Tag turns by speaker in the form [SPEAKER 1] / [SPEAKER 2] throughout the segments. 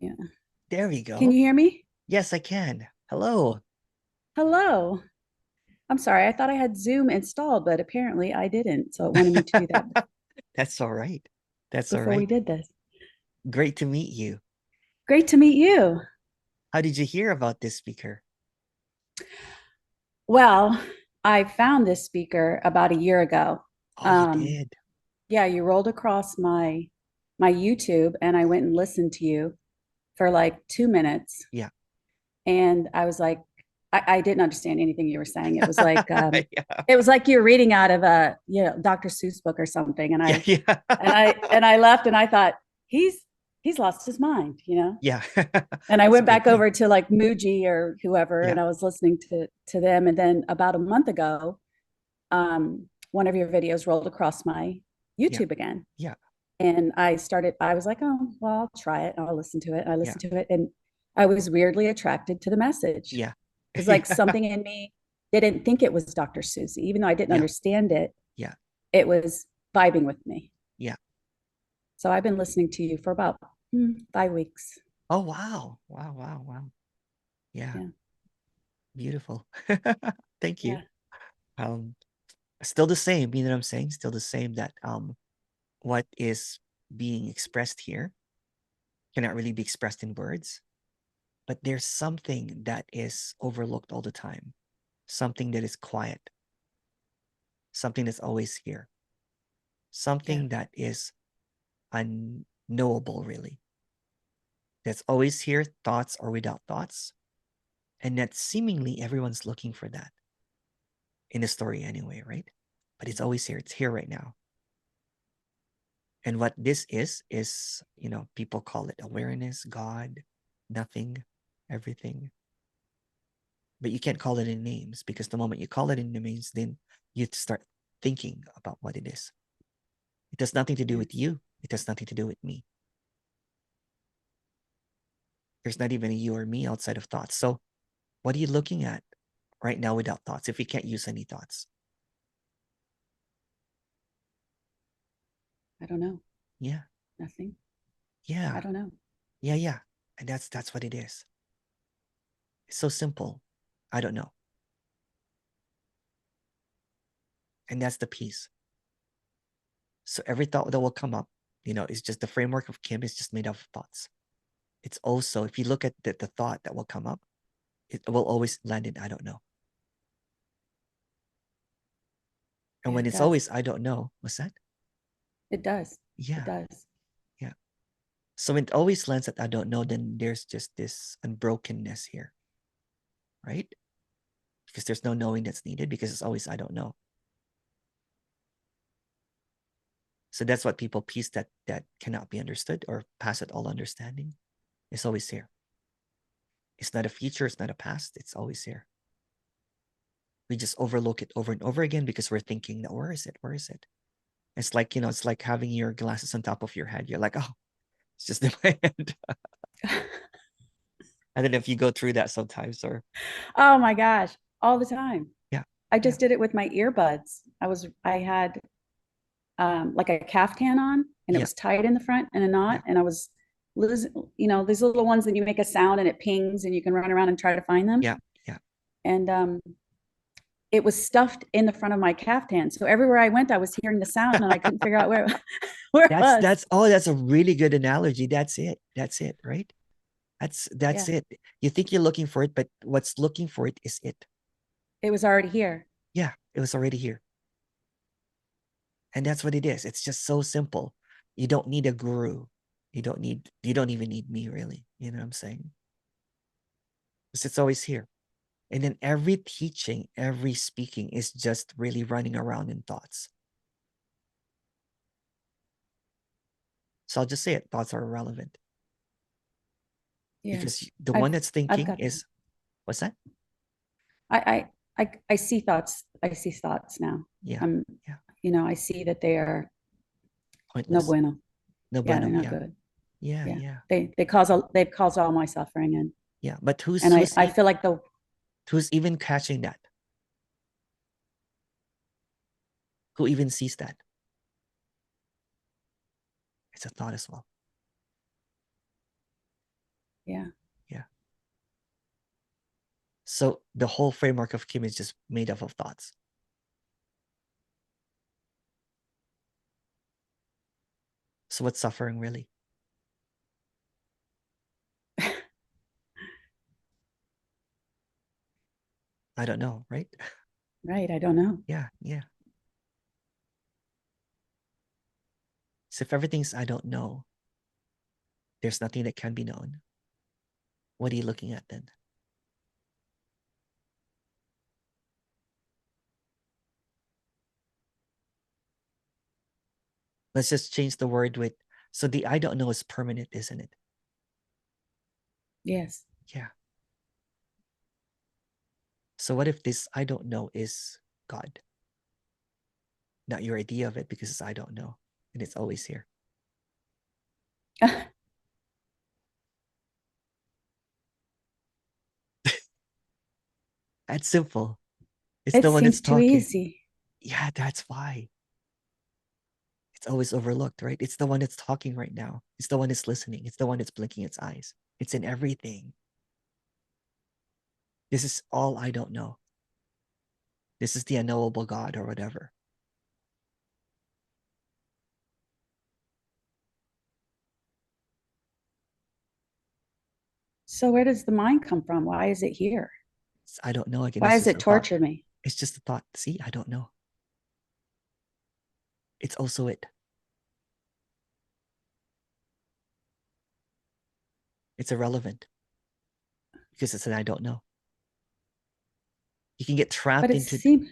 [SPEAKER 1] Yeah.
[SPEAKER 2] There we
[SPEAKER 1] Can
[SPEAKER 2] go.
[SPEAKER 1] you hear me?
[SPEAKER 2] Yes, I can. Hello.
[SPEAKER 1] Hello. I'm sorry. I thought I had Zoom installed, but apparently I didn't. So it wanted me to do that
[SPEAKER 2] That's all right. That's all
[SPEAKER 1] before we
[SPEAKER 2] right.
[SPEAKER 1] did this.
[SPEAKER 2] Great to meet you.
[SPEAKER 1] Great to meet you.
[SPEAKER 2] How did you hear about this speaker?
[SPEAKER 1] Well, I found this speaker about a year ago.
[SPEAKER 2] Oh, you
[SPEAKER 1] Um,
[SPEAKER 2] did.
[SPEAKER 1] yeah, you rolled across my YouTube and I went and listened to you for like 2 minutes.
[SPEAKER 2] Yeah.
[SPEAKER 1] And I was like, I didn't understand anything you were saying.
[SPEAKER 2] Yeah.
[SPEAKER 1] It was like you're reading out of a, Dr. Seuss book or something.
[SPEAKER 2] Yeah. Yeah.
[SPEAKER 1] And I left and I thought, he's he's lost his mind, you know?
[SPEAKER 2] Yeah.
[SPEAKER 1] And I
[SPEAKER 2] That's a
[SPEAKER 1] went
[SPEAKER 2] good
[SPEAKER 1] back
[SPEAKER 2] thing.
[SPEAKER 1] over to like Muji or whoever,
[SPEAKER 2] Yeah.
[SPEAKER 1] and I was listening to them. And then about a month ago, one of your videos rolled across my
[SPEAKER 2] Yeah.
[SPEAKER 1] YouTube again.
[SPEAKER 2] Yeah.
[SPEAKER 1] And I was like, oh, well, I'll try it. I'll listen to it. I
[SPEAKER 2] Yeah.
[SPEAKER 1] listened to it and I was weirdly attracted to the message.
[SPEAKER 2] Yeah.
[SPEAKER 1] It was like
[SPEAKER 2] Yeah.
[SPEAKER 1] something in me didn't think it was Dr. Susie, even though I didn't
[SPEAKER 2] Yeah.
[SPEAKER 1] understand it,
[SPEAKER 2] Yeah.
[SPEAKER 1] it was vibing with me.
[SPEAKER 2] Yeah.
[SPEAKER 1] So I've been listening to you for about 5 weeks.
[SPEAKER 2] Oh, wow. Wow. Wow. Wow. Yeah.
[SPEAKER 1] Yeah.
[SPEAKER 2] Beautiful. Thank you.
[SPEAKER 1] Yeah.
[SPEAKER 2] Um, Still the same, you know what I'm saying? Still the same that what is being expressed here cannot really be expressed in words, but there's something that is overlooked all the time, something that is quiet, something that's always here,
[SPEAKER 1] Yeah.
[SPEAKER 2] something that is unknowable, really, that's always here, thoughts or without thoughts, and that seemingly everyone's looking for that in the story anyway, right? But it's always here, it's here right now. And what this is, people call it awareness, God, nothing, everything. But you can't call it in names because the moment you call it in names, then you start thinking about what it is. It has nothing to do
[SPEAKER 1] Yeah.
[SPEAKER 2] with you. It has nothing to do with me. There's not even a you or me outside of thoughts. So what are you looking at right now without thoughts if you can't use any thoughts?
[SPEAKER 1] I don't know.
[SPEAKER 2] Yeah.
[SPEAKER 1] Nothing. I
[SPEAKER 2] Yeah.
[SPEAKER 1] don't know.
[SPEAKER 2] Yeah. Yeah. And that's what it is. It's so simple. I don't know. And that's the piece. So every thought that will come up, is just the framework of Kim is just made up of thoughts. It's also, if you look at the thought that will come up, it will always land in I don't know. And
[SPEAKER 1] Yeah,
[SPEAKER 2] when
[SPEAKER 1] it
[SPEAKER 2] it's
[SPEAKER 1] does.
[SPEAKER 2] always I don't know, what's that?
[SPEAKER 1] It does. It
[SPEAKER 2] Yeah,
[SPEAKER 1] does.
[SPEAKER 2] yeah. So when it always lands at I don't know, then there's just this unbrokenness here, right? Because there's no knowing that's needed because it's always I don't know. So that's what people piece that cannot be understood or pass it all understanding. It's always here. It's not a future, it's not a past, it's always here. We just overlook it over and over again because we're thinking that where is it? Where is it? It's like, it's like having your glasses on top of your head. You're like, oh, it's just in my head. I don't know if you go through that sometimes or
[SPEAKER 1] Oh my gosh, all the time.
[SPEAKER 2] yeah,
[SPEAKER 1] I
[SPEAKER 2] yeah,
[SPEAKER 1] just did it with my earbuds. I had like a caftan on and it
[SPEAKER 2] yeah,
[SPEAKER 1] was tied in the front in a
[SPEAKER 2] yeah,
[SPEAKER 1] knot and I was losing, these little ones that you make a sound and it pings and you can run around and try to find them.
[SPEAKER 2] yeah, yeah.
[SPEAKER 1] And it was stuffed in the front of my caftan. So everywhere I went, I was hearing the sound and I couldn't figure out where where it
[SPEAKER 2] That's
[SPEAKER 1] was.
[SPEAKER 2] that's oh, that's a really good analogy. That's it. That's it, right? That's
[SPEAKER 1] Yeah,
[SPEAKER 2] it. You think you're looking for it, but what's looking for it is it.
[SPEAKER 1] it was already here.
[SPEAKER 2] Yeah, it was already here. And that's what it is. It's just so simple. You don't need a guru. You don't even need me really. You know what I'm saying? Because it's always here. And then every teaching, every speaking is just really running around in thoughts. So I'll just say it, thoughts are irrelevant.
[SPEAKER 1] Yeah,
[SPEAKER 2] Because the one
[SPEAKER 1] I've
[SPEAKER 2] that's
[SPEAKER 1] I've
[SPEAKER 2] thinking
[SPEAKER 1] got that.
[SPEAKER 2] is what's that?
[SPEAKER 1] I see thoughts. I see thoughts now.
[SPEAKER 2] Yeah,
[SPEAKER 1] I'm,
[SPEAKER 2] yeah.
[SPEAKER 1] I see that they are no
[SPEAKER 2] Pointless.
[SPEAKER 1] bueno.
[SPEAKER 2] No
[SPEAKER 1] Yeah, they're
[SPEAKER 2] bueno.
[SPEAKER 1] not
[SPEAKER 2] Yeah.
[SPEAKER 1] good.
[SPEAKER 2] Yeah,
[SPEAKER 1] Yeah,
[SPEAKER 2] yeah.
[SPEAKER 1] they've caused all my suffering,
[SPEAKER 2] Yeah. But who's
[SPEAKER 1] and
[SPEAKER 2] who's
[SPEAKER 1] I
[SPEAKER 2] e-
[SPEAKER 1] feel like the
[SPEAKER 2] who's even catching that? Who even sees that? It's a thought as well.
[SPEAKER 1] Yeah.
[SPEAKER 2] Yeah. So the whole framework of Kim is just made up of thoughts. So what's suffering really? I don't know, right?
[SPEAKER 1] Right. I don't know.
[SPEAKER 2] Yeah, yeah. So if everything's I don't know, there's nothing that can be known. What are you looking at then? Let's just change the word with, so the I don't know is permanent, isn't it?
[SPEAKER 1] Yes.
[SPEAKER 2] Yeah. So what if this I don't know is God? Not your idea of it, because it's I don't know, and it's always here. That's simple. It's
[SPEAKER 1] It
[SPEAKER 2] the one that's
[SPEAKER 1] seems too
[SPEAKER 2] talking.
[SPEAKER 1] easy.
[SPEAKER 2] Yeah, that's why. It's always overlooked, right? It's the one that's talking right now. It's the one that's listening. It's the one that's blinking its eyes. It's in everything. This is all I don't know. This is the unknowable God or whatever.
[SPEAKER 1] So where does the mind come from? Why is it here?
[SPEAKER 2] I don't know. Again,
[SPEAKER 1] Why
[SPEAKER 2] it's
[SPEAKER 1] does
[SPEAKER 2] just
[SPEAKER 1] it
[SPEAKER 2] a thought.
[SPEAKER 1] torture me?
[SPEAKER 2] It's just a thought. See, I don't know. It's also it. It's irrelevant because it's an I don't know. You can get
[SPEAKER 1] But
[SPEAKER 2] trapped
[SPEAKER 1] it
[SPEAKER 2] into,
[SPEAKER 1] seems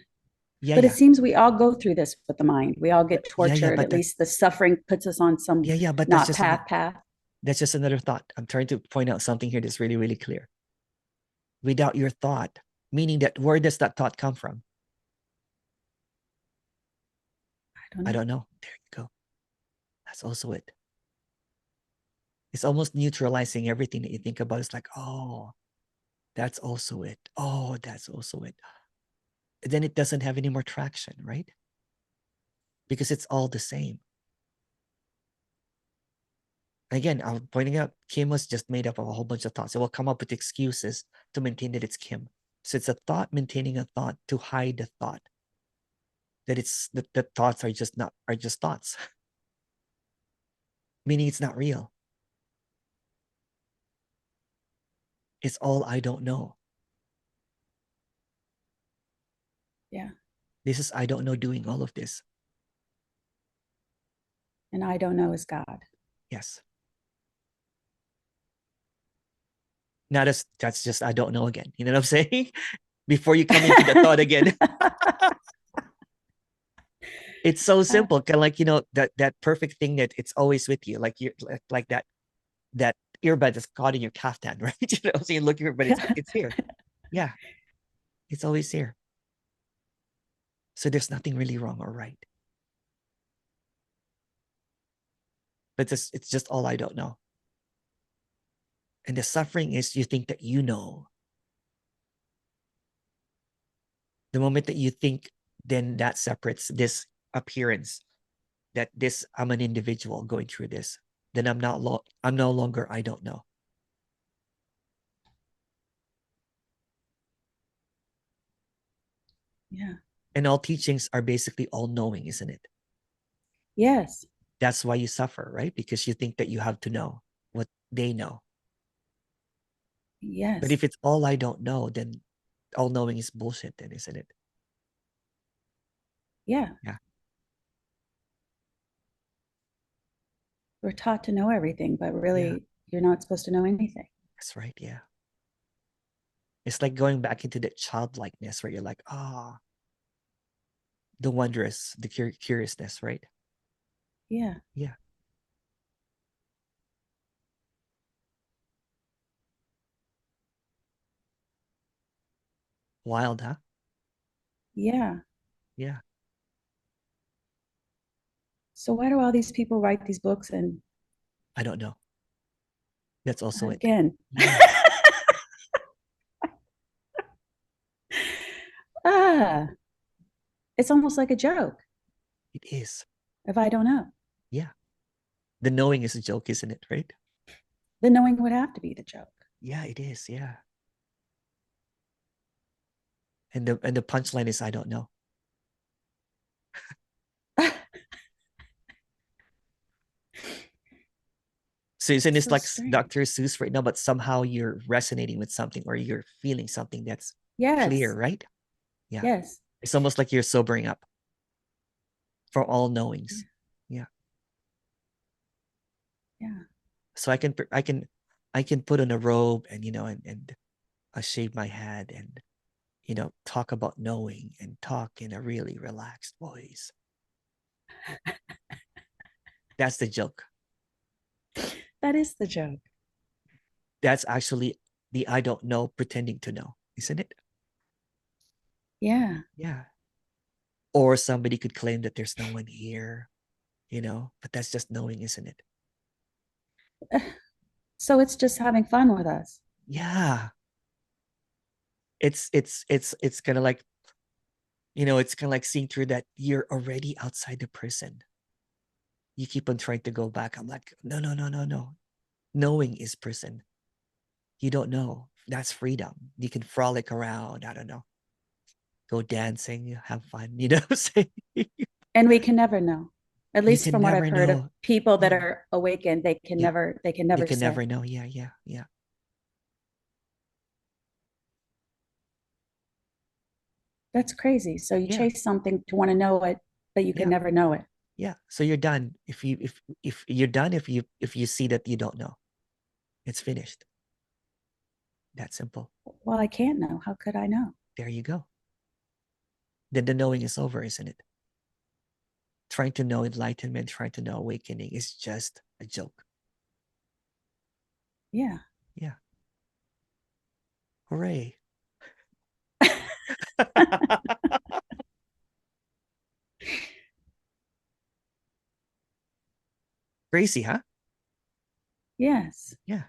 [SPEAKER 2] yeah,
[SPEAKER 1] but it
[SPEAKER 2] yeah.
[SPEAKER 1] seems we all go through this with the mind. We all get
[SPEAKER 2] Yeah, yeah,
[SPEAKER 1] tortured.
[SPEAKER 2] but
[SPEAKER 1] At least the suffering puts us on some
[SPEAKER 2] yeah, yeah, but
[SPEAKER 1] not path.
[SPEAKER 2] that's just another thought. I'm trying to point out something here that's really, really clear. Without your thought, meaning that where does that thought come from? I don't know. There you go. That's also it. It's almost neutralizing everything that you think about. It's like, oh, that's also it. Oh, that's also it. Then it doesn't have any more traction, right? Because it's all the same. Again, I'm pointing out Kim was just made up of a whole bunch of thoughts. It will come up with excuses to maintain that it's Kim. So it's a thought maintaining a thought to hide the thought. That it's that the thoughts are just thoughts. Meaning it's not real. It's all I don't know.
[SPEAKER 1] Yeah.
[SPEAKER 2] This is I don't know doing all of this.
[SPEAKER 1] And I don't know is God.
[SPEAKER 2] Yes. Not as that's just I don't know again. You know what I'm saying? Before you come into the thought again. It's so simple. Kind of like, that perfect thing that it's always with you. Like you're like that earbud that's caught in your caftan, right? So you're looking for, but it's here. Yeah. It's always here. So there's nothing really wrong or right. But it's just all I don't know. And the suffering is you think that you know. The moment that you think, then that separates this appearance that this I'm an individual going through this. Then I'm no longer I don't know.
[SPEAKER 1] Yeah.
[SPEAKER 2] And all teachings are basically all knowing, isn't it?
[SPEAKER 1] Yes.
[SPEAKER 2] That's why you suffer, right? Because you think that you have to know what they know. But
[SPEAKER 1] Yes.
[SPEAKER 2] if it's all I don't know, then all knowing is bullshit, then, isn't it?
[SPEAKER 1] Yeah.
[SPEAKER 2] Yeah,
[SPEAKER 1] We're taught to know everything, but
[SPEAKER 2] yeah,
[SPEAKER 1] really you're not supposed to know anything.
[SPEAKER 2] that's right. Yeah. It's like going back into that childlikeness where you're like, the wondrous, the curiousness, right?
[SPEAKER 1] Yeah.
[SPEAKER 2] Yeah. Wild, huh?
[SPEAKER 1] Yeah.
[SPEAKER 2] Yeah.
[SPEAKER 1] So why do all these people write these books and
[SPEAKER 2] I don't know. That's also it.
[SPEAKER 1] again?
[SPEAKER 2] Yeah,
[SPEAKER 1] ah, it's almost like a joke
[SPEAKER 2] it is.
[SPEAKER 1] if I don't know.
[SPEAKER 2] Yeah. The knowing is a joke, isn't it? Right?
[SPEAKER 1] the knowing would have to be the joke.
[SPEAKER 2] Yeah, it is. Yeah. And the punchline is I don't know. So isn't this
[SPEAKER 1] So
[SPEAKER 2] like
[SPEAKER 1] strange.
[SPEAKER 2] Dr. Seuss right now, but somehow you're resonating with something or you're feeling something that's clear,
[SPEAKER 1] Yes.
[SPEAKER 2] right? Yeah.
[SPEAKER 1] Yes.
[SPEAKER 2] It's almost like you're sobering up for all knowings.
[SPEAKER 1] Yeah.
[SPEAKER 2] Yeah.
[SPEAKER 1] Yeah.
[SPEAKER 2] So I can put on a robe and and I shave my head and talk about knowing and talk in a really relaxed voice. That's the joke.
[SPEAKER 1] That is the joke.
[SPEAKER 2] That's actually the I don't know pretending to know, isn't it?
[SPEAKER 1] Yeah.
[SPEAKER 2] Yeah. Or somebody could claim that there's no one here, but that's just knowing, isn't it?
[SPEAKER 1] So it's just having fun with us.
[SPEAKER 2] Yeah. It's kind of like, it's kind of like seeing through that you're already outside the prison. You keep on trying to go back. I'm like, no, no, no, no, no. Knowing is prison. You don't know. That's freedom. You can frolic around. I don't know. Go dancing, have fun, say.
[SPEAKER 1] And we can never know. At
[SPEAKER 2] You
[SPEAKER 1] least
[SPEAKER 2] can
[SPEAKER 1] from what I've
[SPEAKER 2] never
[SPEAKER 1] heard of
[SPEAKER 2] know.
[SPEAKER 1] people that
[SPEAKER 2] Yeah.
[SPEAKER 1] are awakened,
[SPEAKER 2] Yeah.
[SPEAKER 1] they can
[SPEAKER 2] You
[SPEAKER 1] never
[SPEAKER 2] can
[SPEAKER 1] say.
[SPEAKER 2] never know. Yeah, yeah, yeah.
[SPEAKER 1] That's crazy. So you
[SPEAKER 2] Yeah.
[SPEAKER 1] chase something to want to know it, but you can
[SPEAKER 2] Yeah.
[SPEAKER 1] never know it.
[SPEAKER 2] Yeah. So you're done. If you're done, if you see that you don't know, it's finished. That simple.
[SPEAKER 1] Well, I can't know. How could I know?
[SPEAKER 2] There you go. Then the knowing is over, isn't it? Trying to know enlightenment, trying to know awakening is just a joke.
[SPEAKER 1] Yeah.
[SPEAKER 2] Yeah. Hooray. Crazy, huh?
[SPEAKER 1] Yes.
[SPEAKER 2] Yeah.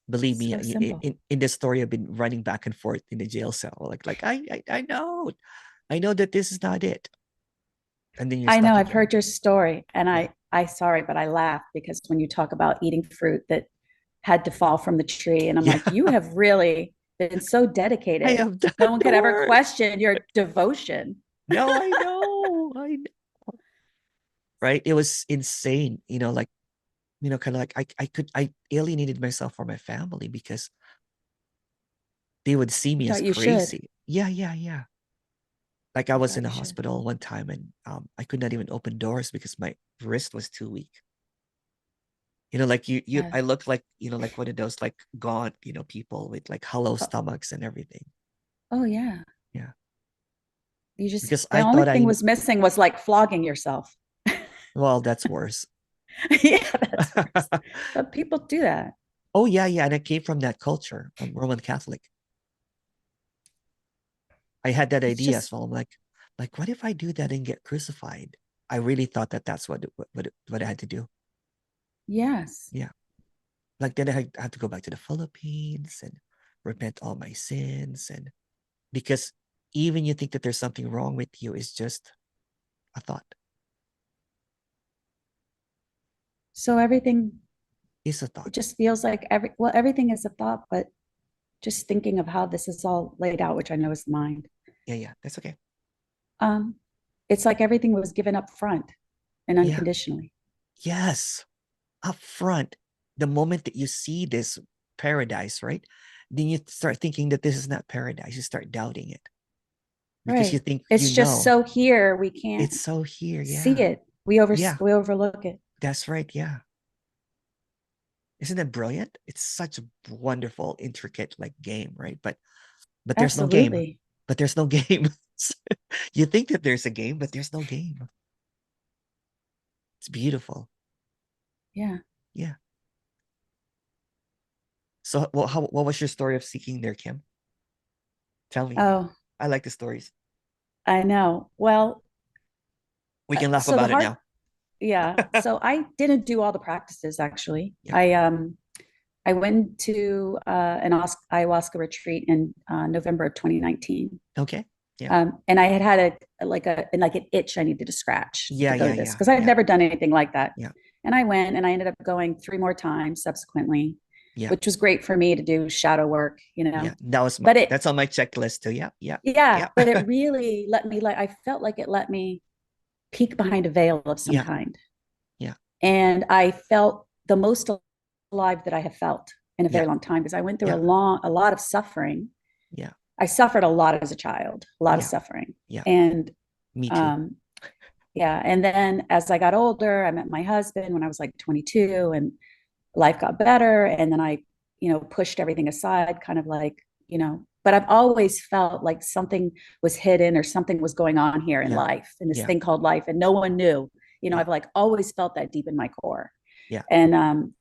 [SPEAKER 2] Believe me,
[SPEAKER 1] So simple.
[SPEAKER 2] in this story, I've been running back and forth in the jail cell. Like I know that this is not it. And then you're
[SPEAKER 1] I know
[SPEAKER 2] stuck
[SPEAKER 1] I've
[SPEAKER 2] again.
[SPEAKER 1] heard your story and
[SPEAKER 2] Yeah.
[SPEAKER 1] I sorry, but I laugh because when you talk about eating fruit that had to fall from the tree, and I'm
[SPEAKER 2] Yeah.
[SPEAKER 1] like, you have really been so
[SPEAKER 2] I
[SPEAKER 1] dedicated.
[SPEAKER 2] have done
[SPEAKER 1] No one
[SPEAKER 2] the
[SPEAKER 1] could ever
[SPEAKER 2] work.
[SPEAKER 1] question your devotion.
[SPEAKER 2] No, I know. I know. Right? It was insane. Kind of like I alienated myself from my family because they would see
[SPEAKER 1] I
[SPEAKER 2] me as
[SPEAKER 1] thought you should.
[SPEAKER 2] crazy. Yeah, yeah, yeah. Like I
[SPEAKER 1] I
[SPEAKER 2] was in
[SPEAKER 1] thought
[SPEAKER 2] a
[SPEAKER 1] you should.
[SPEAKER 2] hospital one time and I could not even open doors because my wrist was too weak. Like I
[SPEAKER 1] Yes.
[SPEAKER 2] looked like, like one of those like gaunt, people with like hollow
[SPEAKER 1] Oh,
[SPEAKER 2] stomachs and everything.
[SPEAKER 1] oh yeah.
[SPEAKER 2] Yeah.
[SPEAKER 1] You just
[SPEAKER 2] Because
[SPEAKER 1] the
[SPEAKER 2] I
[SPEAKER 1] only
[SPEAKER 2] thought
[SPEAKER 1] thing was missing was like flogging yourself.
[SPEAKER 2] well, that's worse.
[SPEAKER 1] Yeah, that's worse. But people do that.
[SPEAKER 2] Oh yeah, yeah. And I came from that culture. I'm Roman Catholic. I had that
[SPEAKER 1] It's
[SPEAKER 2] idea as
[SPEAKER 1] just
[SPEAKER 2] well. I'm like, what if I do that and get crucified? I really thought that that's what I had to do.
[SPEAKER 1] yes.
[SPEAKER 2] Yeah. Like then I had to go back to the Philippines and repent all my sins. And because even you think that there's something wrong with you, is just a thought.
[SPEAKER 1] So everything
[SPEAKER 2] It's a thought.
[SPEAKER 1] it just feels like everything is a thought, but just thinking of how this is all laid out, which I know is the mind.
[SPEAKER 2] Yeah, yeah. That's okay.
[SPEAKER 1] Um, it's like everything was given up front and
[SPEAKER 2] Yeah.
[SPEAKER 1] unconditionally.
[SPEAKER 2] Yes. Up front, the moment that you see this paradise, right? Then you start thinking that this is not paradise. You start doubting it because you
[SPEAKER 1] Right.
[SPEAKER 2] think
[SPEAKER 1] It's just so here we can't
[SPEAKER 2] it's so here.
[SPEAKER 1] see
[SPEAKER 2] Yeah.
[SPEAKER 1] it.
[SPEAKER 2] Yeah.
[SPEAKER 1] We overlook it.
[SPEAKER 2] That's right. Yeah. Isn't that brilliant? It's such a wonderful, intricate like game, right? But there's no game.
[SPEAKER 1] Absolutely.
[SPEAKER 2] But there's no game. You think that there's a game, but there's no game. It's beautiful.
[SPEAKER 1] Yeah.
[SPEAKER 2] Yeah. So what was your story of seeking there, Kim? Tell me.
[SPEAKER 1] Oh,
[SPEAKER 2] I like the stories.
[SPEAKER 1] I know. Well,
[SPEAKER 2] We can laugh
[SPEAKER 1] so the
[SPEAKER 2] about it
[SPEAKER 1] heart,
[SPEAKER 2] now.
[SPEAKER 1] yeah. So I didn't do all the practices actually.
[SPEAKER 2] Yeah.
[SPEAKER 1] I went to an ayahuasca retreat in November of 2019.
[SPEAKER 2] Okay. Yeah.
[SPEAKER 1] And I had like an itch I needed to scratch
[SPEAKER 2] Yeah,
[SPEAKER 1] to go
[SPEAKER 2] yeah,
[SPEAKER 1] to this
[SPEAKER 2] yeah,
[SPEAKER 1] because I've
[SPEAKER 2] yeah,
[SPEAKER 1] never done anything like that.
[SPEAKER 2] yeah.
[SPEAKER 1] And I went and I ended up going 3 more times subsequently,
[SPEAKER 2] Yeah.
[SPEAKER 1] which was great for me to do shadow work,
[SPEAKER 2] Yeah. That was
[SPEAKER 1] but
[SPEAKER 2] that's on my checklist too. Yeah. Yeah.
[SPEAKER 1] yeah,
[SPEAKER 2] Yeah.
[SPEAKER 1] but it really let me, like, I felt like it let me peek behind a veil of some
[SPEAKER 2] Yeah.
[SPEAKER 1] kind.
[SPEAKER 2] Yeah.
[SPEAKER 1] And I felt the most alive that I have felt in a
[SPEAKER 2] Yeah.
[SPEAKER 1] very long time, because I went through
[SPEAKER 2] Yeah.
[SPEAKER 1] a lot of suffering.
[SPEAKER 2] Yeah.
[SPEAKER 1] I suffered a lot as a child, a lot of
[SPEAKER 2] Yeah.
[SPEAKER 1] suffering.
[SPEAKER 2] Yeah.
[SPEAKER 1] And
[SPEAKER 2] Me too.
[SPEAKER 1] um, yeah. And then as I got older, I met my husband when I was like 22, and life got better. And then I, pushed everything aside, kind of like, but I've always felt like something was hidden or something was going on here in
[SPEAKER 2] Yeah.
[SPEAKER 1] life, in this
[SPEAKER 2] Yeah.
[SPEAKER 1] thing called life. And no one knew,
[SPEAKER 2] Yeah.
[SPEAKER 1] I've like always felt that deep in my core.
[SPEAKER 2] Yeah.
[SPEAKER 1] And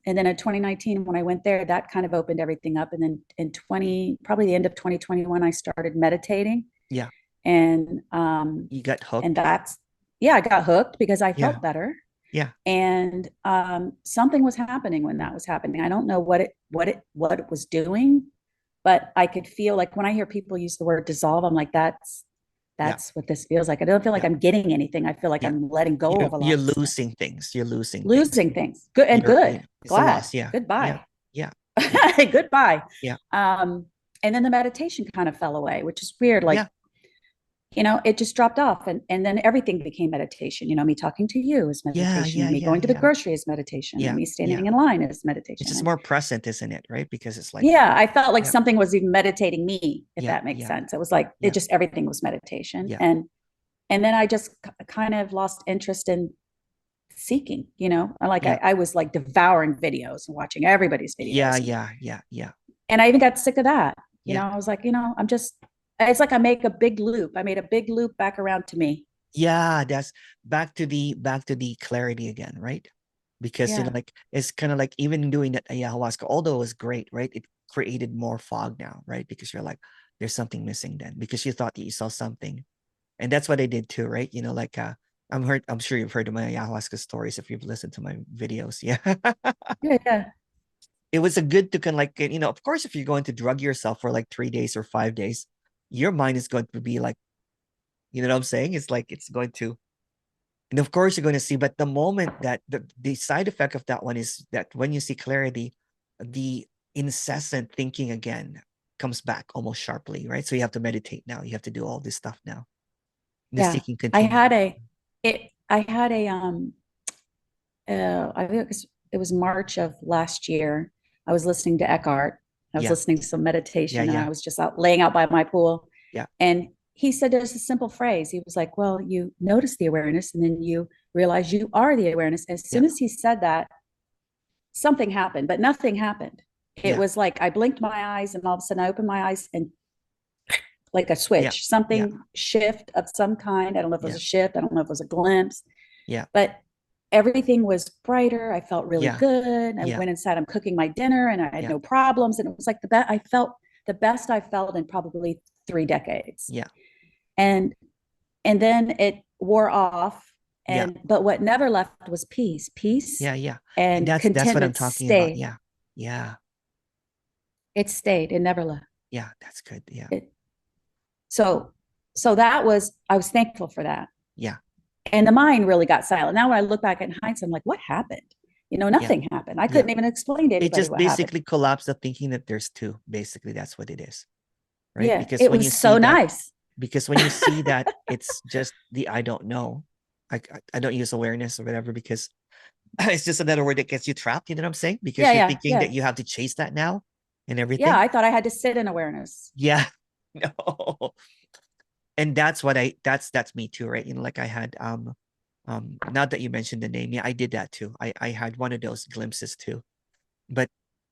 [SPEAKER 1] then in 2019, when I went there, that kind of opened everything up. And then in probably the end of 2021, I started meditating.
[SPEAKER 2] Yeah.
[SPEAKER 1] And
[SPEAKER 2] You got
[SPEAKER 1] and
[SPEAKER 2] hooked.
[SPEAKER 1] that's, yeah, I got hooked because I
[SPEAKER 2] Yeah.
[SPEAKER 1] felt better.
[SPEAKER 2] Yeah.
[SPEAKER 1] And something was happening when that was happening. I don't know what it was doing, but I could feel, like, when I hear people use the word dissolve, I'm like,
[SPEAKER 2] Yeah.
[SPEAKER 1] that's what this feels like. I don't feel like
[SPEAKER 2] Yeah.
[SPEAKER 1] I'm getting anything. I feel like
[SPEAKER 2] Yeah.
[SPEAKER 1] I'm letting go of a
[SPEAKER 2] You're
[SPEAKER 1] lot of stuff.
[SPEAKER 2] losing things. You're losing things.
[SPEAKER 1] Losing things. Good and good.
[SPEAKER 2] It's a
[SPEAKER 1] Glad.
[SPEAKER 2] loss. Yeah. Yeah.
[SPEAKER 1] Goodbye.
[SPEAKER 2] Yeah. Yeah.
[SPEAKER 1] Goodbye.
[SPEAKER 2] Yeah.
[SPEAKER 1] And then the meditation kind of fell away, which is weird. Like,
[SPEAKER 2] Yeah.
[SPEAKER 1] it just dropped off, and then everything became meditation. Me talking to you is
[SPEAKER 2] Yeah.
[SPEAKER 1] meditation,
[SPEAKER 2] Yeah.
[SPEAKER 1] and me
[SPEAKER 2] Yeah.
[SPEAKER 1] going to the
[SPEAKER 2] Yeah.
[SPEAKER 1] grocery is meditation, and
[SPEAKER 2] Yeah.
[SPEAKER 1] me
[SPEAKER 2] Yeah.
[SPEAKER 1] standing in line is
[SPEAKER 2] It's
[SPEAKER 1] meditation.
[SPEAKER 2] just
[SPEAKER 1] And
[SPEAKER 2] more present, isn't it? Right? Because it's like,
[SPEAKER 1] yeah, I felt like
[SPEAKER 2] yeah.
[SPEAKER 1] something was even meditating me, if
[SPEAKER 2] Yeah.
[SPEAKER 1] that makes
[SPEAKER 2] Yeah.
[SPEAKER 1] sense. It was like, it
[SPEAKER 2] Yeah.
[SPEAKER 1] just, everything was meditation.
[SPEAKER 2] Yeah.
[SPEAKER 1] And then I just kind of lost interest in seeking.
[SPEAKER 2] Yeah.
[SPEAKER 1] I was like devouring videos and watching everybody's
[SPEAKER 2] Yeah.
[SPEAKER 1] videos,
[SPEAKER 2] Yeah. Yeah. Yeah.
[SPEAKER 1] and I even got sick of that.
[SPEAKER 2] Yeah.
[SPEAKER 1] I was like, I'm just, it's like I make a big loop. I made a big loop back around to me.
[SPEAKER 2] Yeah, that's back to the clarity again, right? Because
[SPEAKER 1] Yeah.
[SPEAKER 2] like it's kind of like even doing that ayahuasca, although it was great, right? It created more fog now, right? Because you're like, there's something missing then, because you thought that you saw something. And that's what I did too, right? Like I'm sure you've heard of my ayahuasca stories if you've listened to my videos. Yeah.
[SPEAKER 1] Yeah. Yeah.
[SPEAKER 2] It was a good to kind of like, of course, if you're going to drug yourself for like 3 days or 5 days, your mind is going to be like, you know what I'm saying? It's like it's going to, and of course you're going to see, but the moment that the side effect of that one is that when you see clarity, the incessant thinking again comes back almost sharply, right? So you have to meditate now. You have to do all this stuff now. The
[SPEAKER 1] Yeah.
[SPEAKER 2] seeking
[SPEAKER 1] I
[SPEAKER 2] continues.
[SPEAKER 1] had a, I had a, I think it was March of last year. I was listening to Eckhart. I was
[SPEAKER 2] Yeah.
[SPEAKER 1] listening to some meditation,
[SPEAKER 2] Yeah.
[SPEAKER 1] and
[SPEAKER 2] Yeah.
[SPEAKER 1] I was just laying out by my pool.
[SPEAKER 2] Yeah.
[SPEAKER 1] And he said, there's a simple phrase. He was like, well, you notice the awareness, and then you realize you are the awareness. As soon
[SPEAKER 2] Yeah.
[SPEAKER 1] as he said that, something happened, but nothing happened. It
[SPEAKER 2] Yeah.
[SPEAKER 1] was like I blinked my eyes, and all of a sudden I opened my eyes, and like a
[SPEAKER 2] Yeah.
[SPEAKER 1] switch,
[SPEAKER 2] Yeah.
[SPEAKER 1] something shift of some kind. I don't know if it was
[SPEAKER 2] Yeah.
[SPEAKER 1] a shift. I don't know if it was a glimpse,
[SPEAKER 2] Yeah.
[SPEAKER 1] but everything was brighter. I felt really
[SPEAKER 2] Yeah.
[SPEAKER 1] good. I
[SPEAKER 2] Yeah.
[SPEAKER 1] went inside, I'm cooking my dinner, and I had
[SPEAKER 2] Yeah.
[SPEAKER 1] no problems. And it was like I felt the best I felt in probably 3 decades.
[SPEAKER 2] Yeah.
[SPEAKER 1] And then it wore off.
[SPEAKER 2] Yeah.
[SPEAKER 1] But what never left was peace
[SPEAKER 2] Yeah. Yeah. And
[SPEAKER 1] and
[SPEAKER 2] that's what I'm
[SPEAKER 1] contentment
[SPEAKER 2] talking about.
[SPEAKER 1] stayed.
[SPEAKER 2] Yeah. Yeah.
[SPEAKER 1] It stayed. It never left.
[SPEAKER 2] Yeah. That's good. Yeah.
[SPEAKER 1] It, so, that was, I was thankful for that.
[SPEAKER 2] Yeah.
[SPEAKER 1] And the mind really got silent. Now, when I look back in hindsight, I'm like, what happened?
[SPEAKER 2] Yeah.
[SPEAKER 1] Nothing happened. I
[SPEAKER 2] Yeah.
[SPEAKER 1] couldn't even explain to
[SPEAKER 2] It
[SPEAKER 1] anybody
[SPEAKER 2] just
[SPEAKER 1] what happened.
[SPEAKER 2] basically collapsed the thinking that there's two. Basically, that's what it is. Right?
[SPEAKER 1] Yeah,
[SPEAKER 2] Because
[SPEAKER 1] it
[SPEAKER 2] when you
[SPEAKER 1] was
[SPEAKER 2] see
[SPEAKER 1] so
[SPEAKER 2] that,
[SPEAKER 1] nice.
[SPEAKER 2] it's just the I don't know. I don't use awareness or whatever because it's just another word that gets you trapped. You know what I'm saying? Because
[SPEAKER 1] Yeah,
[SPEAKER 2] you're
[SPEAKER 1] yeah,
[SPEAKER 2] thinking
[SPEAKER 1] yeah.
[SPEAKER 2] that you have to chase that now and
[SPEAKER 1] Yeah,
[SPEAKER 2] everything.
[SPEAKER 1] I thought I had to sit in awareness.
[SPEAKER 2] Yeah. No. And that's what that's me too, right? Like I had now that you mentioned the name, yeah, I did that too. I had one of those glimpses too. But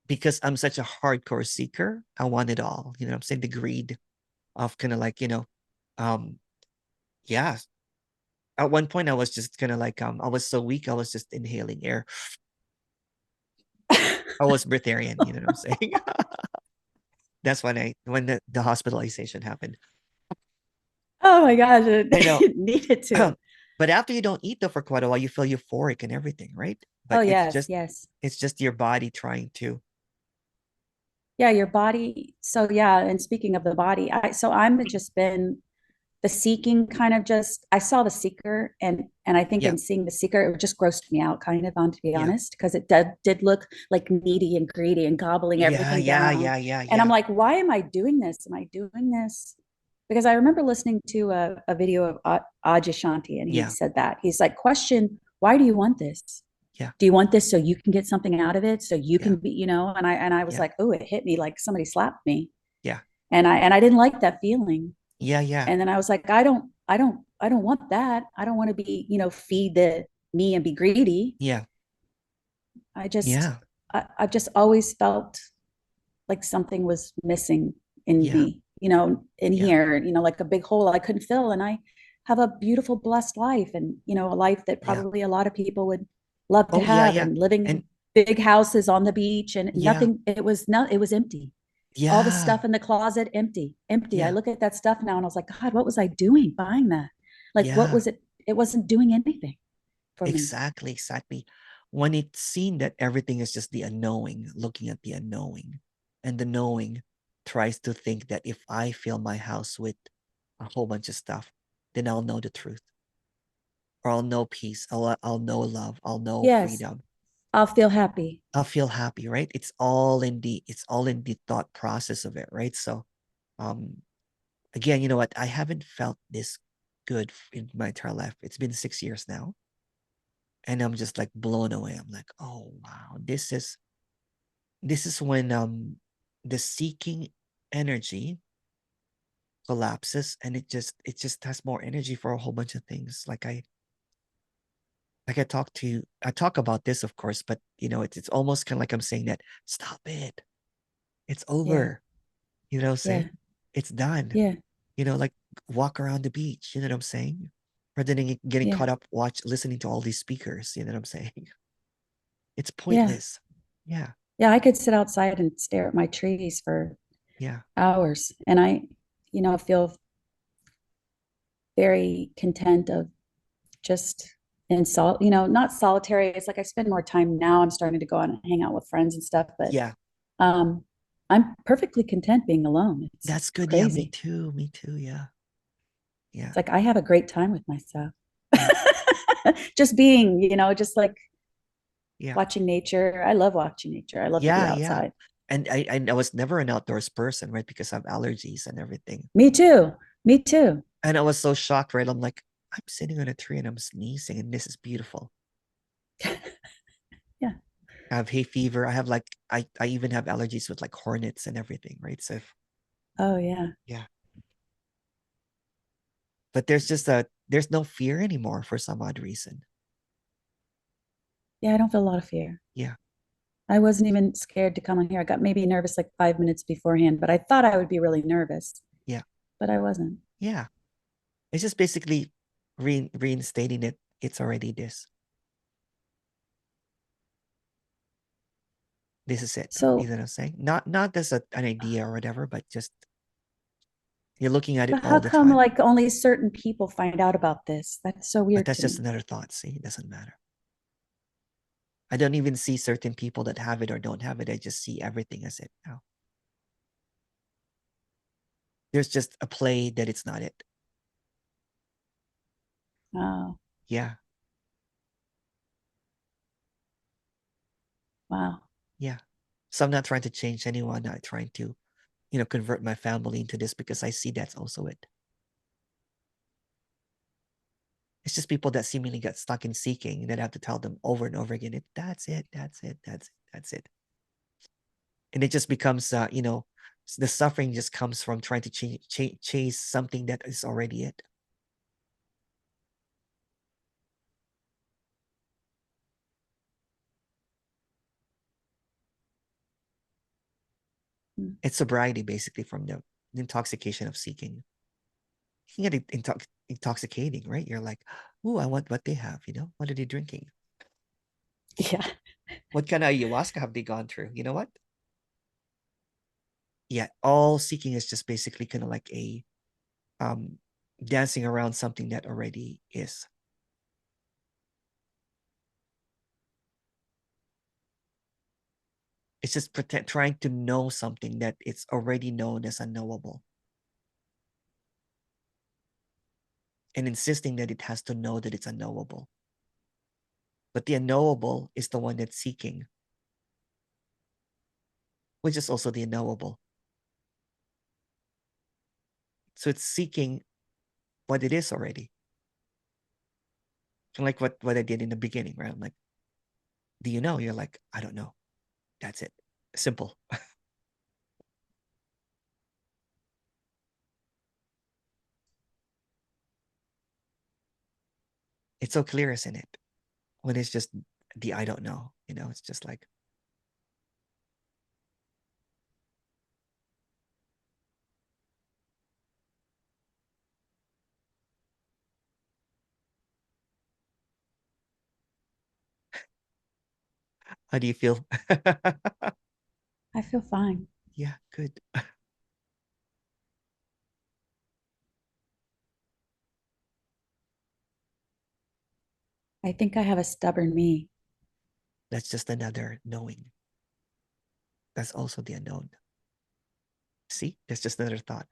[SPEAKER 2] because I'm such a hardcore seeker, I want it all. You know what I'm saying? The greed of kind of like, um, yeah. At one point I was just kind of like, I was so weak, I was just inhaling air. I was breatharian, you know what I'm saying? That's when the hospitalization happened.
[SPEAKER 1] Oh my gosh,
[SPEAKER 2] I know.
[SPEAKER 1] it needed to.
[SPEAKER 2] But after you don't eat though for quite a while, you feel euphoric and everything, right?
[SPEAKER 1] Oh,
[SPEAKER 2] But
[SPEAKER 1] yes, yes.
[SPEAKER 2] it's just your body trying to.
[SPEAKER 1] Yeah, your body. So yeah, and speaking of the body, I'm just been the seeking kind of just, I saw The Seeker, and I think
[SPEAKER 2] Yeah.
[SPEAKER 1] in seeing The Seeker, it just grossed me out kind of, on to be
[SPEAKER 2] Yeah.
[SPEAKER 1] honest, because it did look like needy and greedy and gobbling
[SPEAKER 2] Yeah.
[SPEAKER 1] everything
[SPEAKER 2] Yeah.
[SPEAKER 1] down.
[SPEAKER 2] Yeah. Yeah.
[SPEAKER 1] And I'm
[SPEAKER 2] Yeah.
[SPEAKER 1] like, why am I doing this? Am I doing this? Because I remember listening to a video of Ajashanti, and he
[SPEAKER 2] Yeah.
[SPEAKER 1] said that. He's like, question, why do you want this?
[SPEAKER 2] Yeah.
[SPEAKER 1] Do you want this so you can get something out of it? So you
[SPEAKER 2] Yeah.
[SPEAKER 1] can be, and I was
[SPEAKER 2] Yeah.
[SPEAKER 1] like, oh, it hit me like somebody slapped me.
[SPEAKER 2] Yeah.
[SPEAKER 1] And I didn't like that feeling.
[SPEAKER 2] Yeah. Yeah.
[SPEAKER 1] And then I was like, I don't want that. I don't want to be, feed the me and be greedy.
[SPEAKER 2] Yeah.
[SPEAKER 1] I just,
[SPEAKER 2] Yeah.
[SPEAKER 1] I've just always felt like something was missing in
[SPEAKER 2] Yeah.
[SPEAKER 1] me, in
[SPEAKER 2] Yeah.
[SPEAKER 1] here, like a big hole I couldn't fill. And I have a beautiful, blessed life, and, a life that
[SPEAKER 2] Yeah.
[SPEAKER 1] probably a lot of people would love to
[SPEAKER 2] Oh, yeah.
[SPEAKER 1] have,
[SPEAKER 2] Yeah.
[SPEAKER 1] and living
[SPEAKER 2] And
[SPEAKER 1] in big houses on the beach, and
[SPEAKER 2] yeah.
[SPEAKER 1] nothing. It was empty. All the
[SPEAKER 2] Yeah.
[SPEAKER 1] stuff in the closet, empty, empty. I
[SPEAKER 2] Yeah.
[SPEAKER 1] look at that stuff now and I was like, God, what was I doing buying that? Like, what
[SPEAKER 2] Yeah.
[SPEAKER 1] was it? It wasn't doing anything for me.
[SPEAKER 2] Exactly. Exactly. When it's seen that everything is just the unknowing, looking at the unknowing, and the knowing tries to think that if I fill my house with a whole bunch of stuff, then I'll know the truth, or I'll know peace, I'll know love, I'll know
[SPEAKER 1] Yes,
[SPEAKER 2] freedom,
[SPEAKER 1] I'll feel happy.
[SPEAKER 2] I'll feel happy, right? It's all in the thought process of it, right? So, um, again, you know what? I haven't felt this good in my entire life. It's been 6 years now, and I'm just like blown away. I'm like, oh wow, this is when the seeking energy collapses, and it just has more energy for a whole bunch of things. I talk about this, of course, but it's almost kind of like I'm saying that stop it. It's
[SPEAKER 1] Yeah,
[SPEAKER 2] over. You know what I'm
[SPEAKER 1] yeah,
[SPEAKER 2] saying? It's done.
[SPEAKER 1] yeah,
[SPEAKER 2] Like walk around the beach, you know what I'm saying? Rather than getting
[SPEAKER 1] yeah,
[SPEAKER 2] caught up listening to all these speakers, you know what I'm saying? It's
[SPEAKER 1] yeah,
[SPEAKER 2] pointless. Yeah.
[SPEAKER 1] yeah. I could sit outside and stare at my trees for
[SPEAKER 2] Yeah.
[SPEAKER 1] hours, and I, feel very content of just not solitary. It's like I spend more time now. I'm starting to go out and hang out with friends and stuff, but
[SPEAKER 2] Yeah.
[SPEAKER 1] um, I'm perfectly content being alone. It's
[SPEAKER 2] That's good. Yeah, me
[SPEAKER 1] crazy.
[SPEAKER 2] too. Me too. Yeah. Yeah.
[SPEAKER 1] It's like I have a great time with myself.
[SPEAKER 2] Yeah.
[SPEAKER 1] Just being, just like
[SPEAKER 2] Yeah.
[SPEAKER 1] watching nature. I love watching nature. I love to be
[SPEAKER 2] Yeah. Yeah.
[SPEAKER 1] outside.
[SPEAKER 2] And I was never an outdoors person, right? Because I have allergies and everything.
[SPEAKER 1] Me too. Me too.
[SPEAKER 2] And I was so shocked, right? I'm like, I'm sitting on a tree and I'm sneezing, and this is beautiful.
[SPEAKER 1] Yeah.
[SPEAKER 2] I have hay fever. I have like I even have allergies with like hornets and everything, right? So
[SPEAKER 1] Oh yeah.
[SPEAKER 2] yeah. But there's no fear anymore for some odd reason.
[SPEAKER 1] Yeah, I don't feel a lot of fear.
[SPEAKER 2] Yeah.
[SPEAKER 1] I wasn't even scared to come on here. I got maybe nervous like 5 minutes beforehand, but I thought I would be really nervous,
[SPEAKER 2] Yeah.
[SPEAKER 1] but I wasn't.
[SPEAKER 2] Yeah. It's just basically reinstating it. It's already this. This is it. You
[SPEAKER 1] So,
[SPEAKER 2] know what I'm saying? Not as an idea or whatever, but just you're looking at it
[SPEAKER 1] but
[SPEAKER 2] all
[SPEAKER 1] how
[SPEAKER 2] the
[SPEAKER 1] come
[SPEAKER 2] time.
[SPEAKER 1] like only certain people find out about this? That's so
[SPEAKER 2] But
[SPEAKER 1] weird
[SPEAKER 2] that's
[SPEAKER 1] to
[SPEAKER 2] just
[SPEAKER 1] me.
[SPEAKER 2] another thought. See, it doesn't matter. I don't even see certain people that have it or don't have it. I just see everything as it now. There's just a play that it's not it.
[SPEAKER 1] Oh,
[SPEAKER 2] Yeah.
[SPEAKER 1] wow.
[SPEAKER 2] Yeah. So I'm not trying to change anyone, not trying to, convert my family into this, because I see that's also it. It's just people that seemingly get stuck in seeking, and then I have to tell them over and over again, that's it, that's it, that's it, that's it. And it just becomes, the suffering just comes from trying to chase something that is already it.
[SPEAKER 1] Mm.
[SPEAKER 2] It's sobriety, basically, from the intoxication of seeking. You can get intoxicating, right? You're like, oh, I want what they have, what are they drinking?
[SPEAKER 1] Yeah.
[SPEAKER 2] What kind of ayahuasca have they gone through? You know what? Yeah, all seeking is just basically kind of like a um dancing around something that already is. It's just trying to know something that it's already known as unknowable. and insisting that it has to know that it's unknowable. But the unknowable is the one that's seeking, which is also the unknowable. So it's seeking what it is already. Like what I did in the beginning, right? I'm like, do you know? You're like, I don't know. That's it. Simple. It's so clear, isn't it? When it's just the I don't know, it's just like, how do you feel?
[SPEAKER 1] I feel fine.
[SPEAKER 2] Yeah, good.
[SPEAKER 1] I think I have a stubborn me.
[SPEAKER 2] That's just another knowing. That's also the unknown. See, that's just another thought.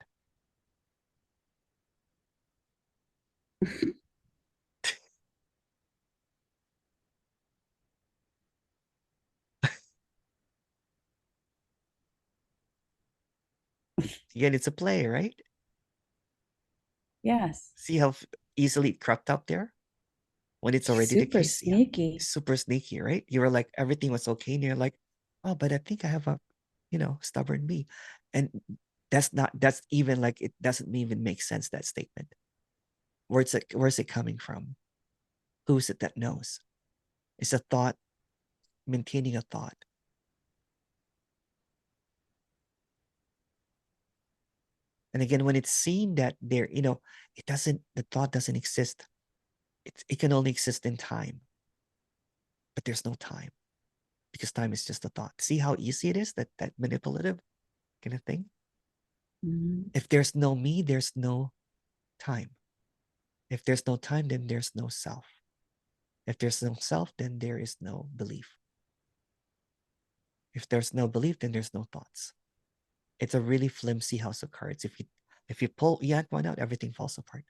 [SPEAKER 2] Again, it's a play, right?
[SPEAKER 1] Yes.
[SPEAKER 2] See how easily it crept up there when it's already the
[SPEAKER 1] Super
[SPEAKER 2] case. Yeah,
[SPEAKER 1] sneaky.
[SPEAKER 2] super sneaky, right? You were like, everything was okay, and you're like, oh, but I think I have a, stubborn me, and that's even like, it doesn't even make sense, that statement. Where's it coming from? Who is it that knows? It's a thought, maintaining a thought. And again, when it's seen that there, the thought doesn't exist. It can only exist in time, but there's no time, because time is just a thought. See how easy it is, that manipulative kind of thing?
[SPEAKER 1] Mm-hmm.
[SPEAKER 2] If there's no me, there's no time. If there's no time, then there's no self. If there's no self, then there is no belief. If there's no belief, then there's no thoughts. It's a really flimsy house of cards. If you yank one out, everything falls apart.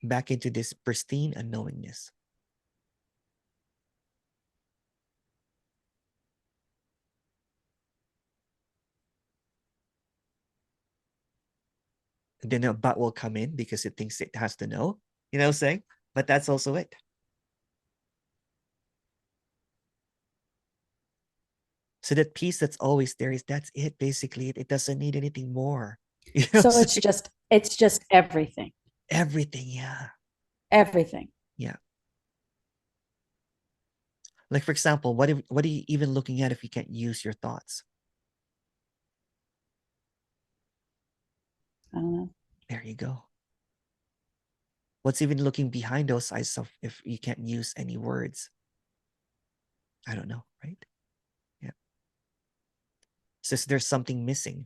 [SPEAKER 2] Back into this pristine unknowingness. And then a but will come in because it thinks it has to know, what I'm saying? But that's also it. So that peace that's always there that's it, basically. It doesn't need anything more. You know what I'm
[SPEAKER 1] So
[SPEAKER 2] saying?
[SPEAKER 1] it's just everything.
[SPEAKER 2] Everything, yeah.
[SPEAKER 1] Everything.
[SPEAKER 2] Yeah. Like, for example, what are you even looking at if you can't use your thoughts?
[SPEAKER 1] I don't know.
[SPEAKER 2] There you go. What's even looking behind those eyes of if you can't use any words? I don't know, right? Yeah. Says there's something missing.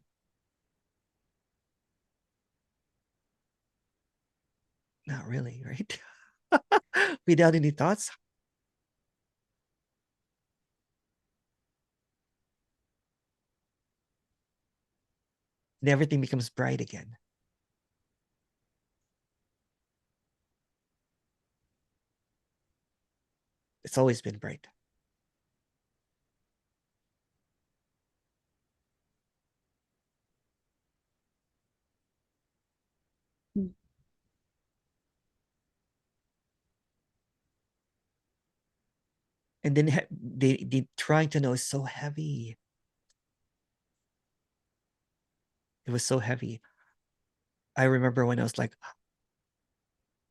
[SPEAKER 2] Not really, right? Without any thoughts, and everything becomes bright again. It's always been bright.
[SPEAKER 1] Mm.
[SPEAKER 2] And then they trying to know is so heavy. It was so heavy. I remember when I was like,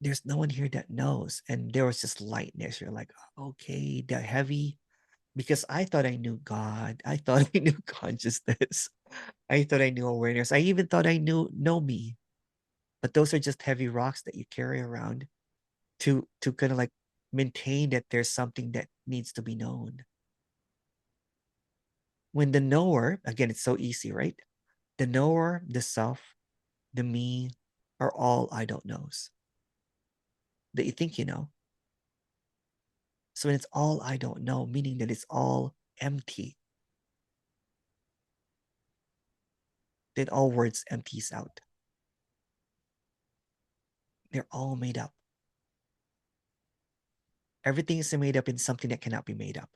[SPEAKER 2] there's no one here that knows. And there was just lightness. You're like, okay, the heavy, because I thought I knew God. I thought I knew consciousness. I thought I knew awareness. I even thought I knew know me. But those are just heavy rocks that you carry around to kind of like maintain that there's something that needs to be known. When the knower, again, it's so easy, right? The knower, the self, the me are all I don't knows that you think you know. So when it's all I don't know, meaning that it's all empty. then all words empties out. They're all made up. Everything is made up in something that cannot be made up.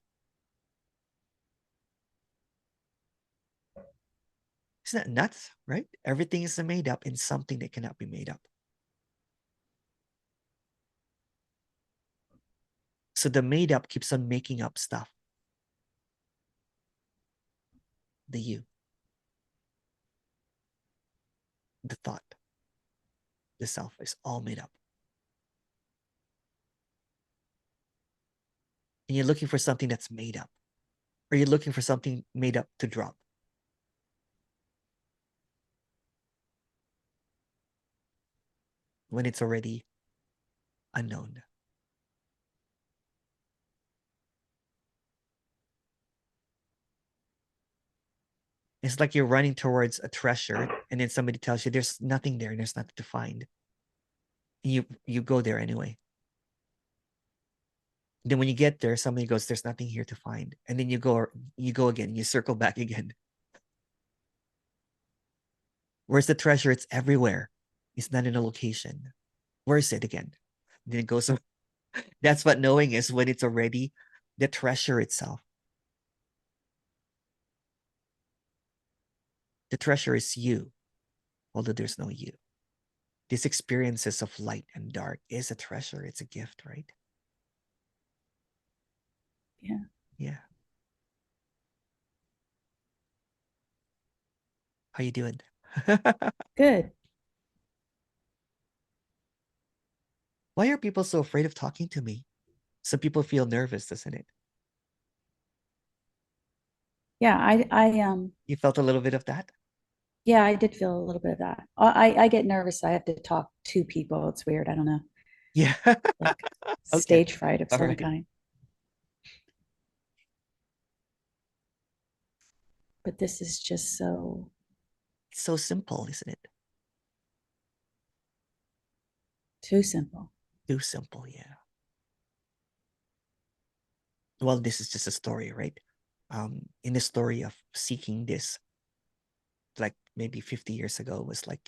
[SPEAKER 2] Isn't that nuts, right? Everything is made up in something that cannot be made up. So the made up keeps on making up stuff. The you, the thought, the self is all made up. And you're looking for something that's made up. Or you're looking for something made up to drop. When it's already unknown. It's like you're running towards a treasure and then somebody tells you there's nothing there and there's nothing to find. And you go there anyway. Then when you get there, somebody goes, there's nothing here to find. And then you go again, you circle back again. Where's the treasure? It's everywhere. It's not in a location. Where is it again? Then it goes. That's what knowing is, when it's already the treasure itself. The treasure is you, although there's no you. These experiences of light and dark is a treasure. It's a gift, right?
[SPEAKER 1] Yeah.
[SPEAKER 2] Yeah. How you doing?
[SPEAKER 1] Good.
[SPEAKER 2] Why are people so afraid of talking to me? Some people feel nervous, doesn't it?
[SPEAKER 1] Yeah,
[SPEAKER 2] You felt a little bit of that?
[SPEAKER 1] yeah, I did feel a little bit of that. I get nervous. I have to talk to people. It's weird. I don't know.
[SPEAKER 2] Yeah.
[SPEAKER 1] Like
[SPEAKER 2] Okay.
[SPEAKER 1] stage fright of
[SPEAKER 2] All
[SPEAKER 1] some
[SPEAKER 2] right.
[SPEAKER 1] kind. But this is just so
[SPEAKER 2] It's so simple, isn't it?
[SPEAKER 1] too simple.
[SPEAKER 2] Too simple, yeah. Well, this is just a story, right? In the story of seeking this, like maybe 50 years ago, was like,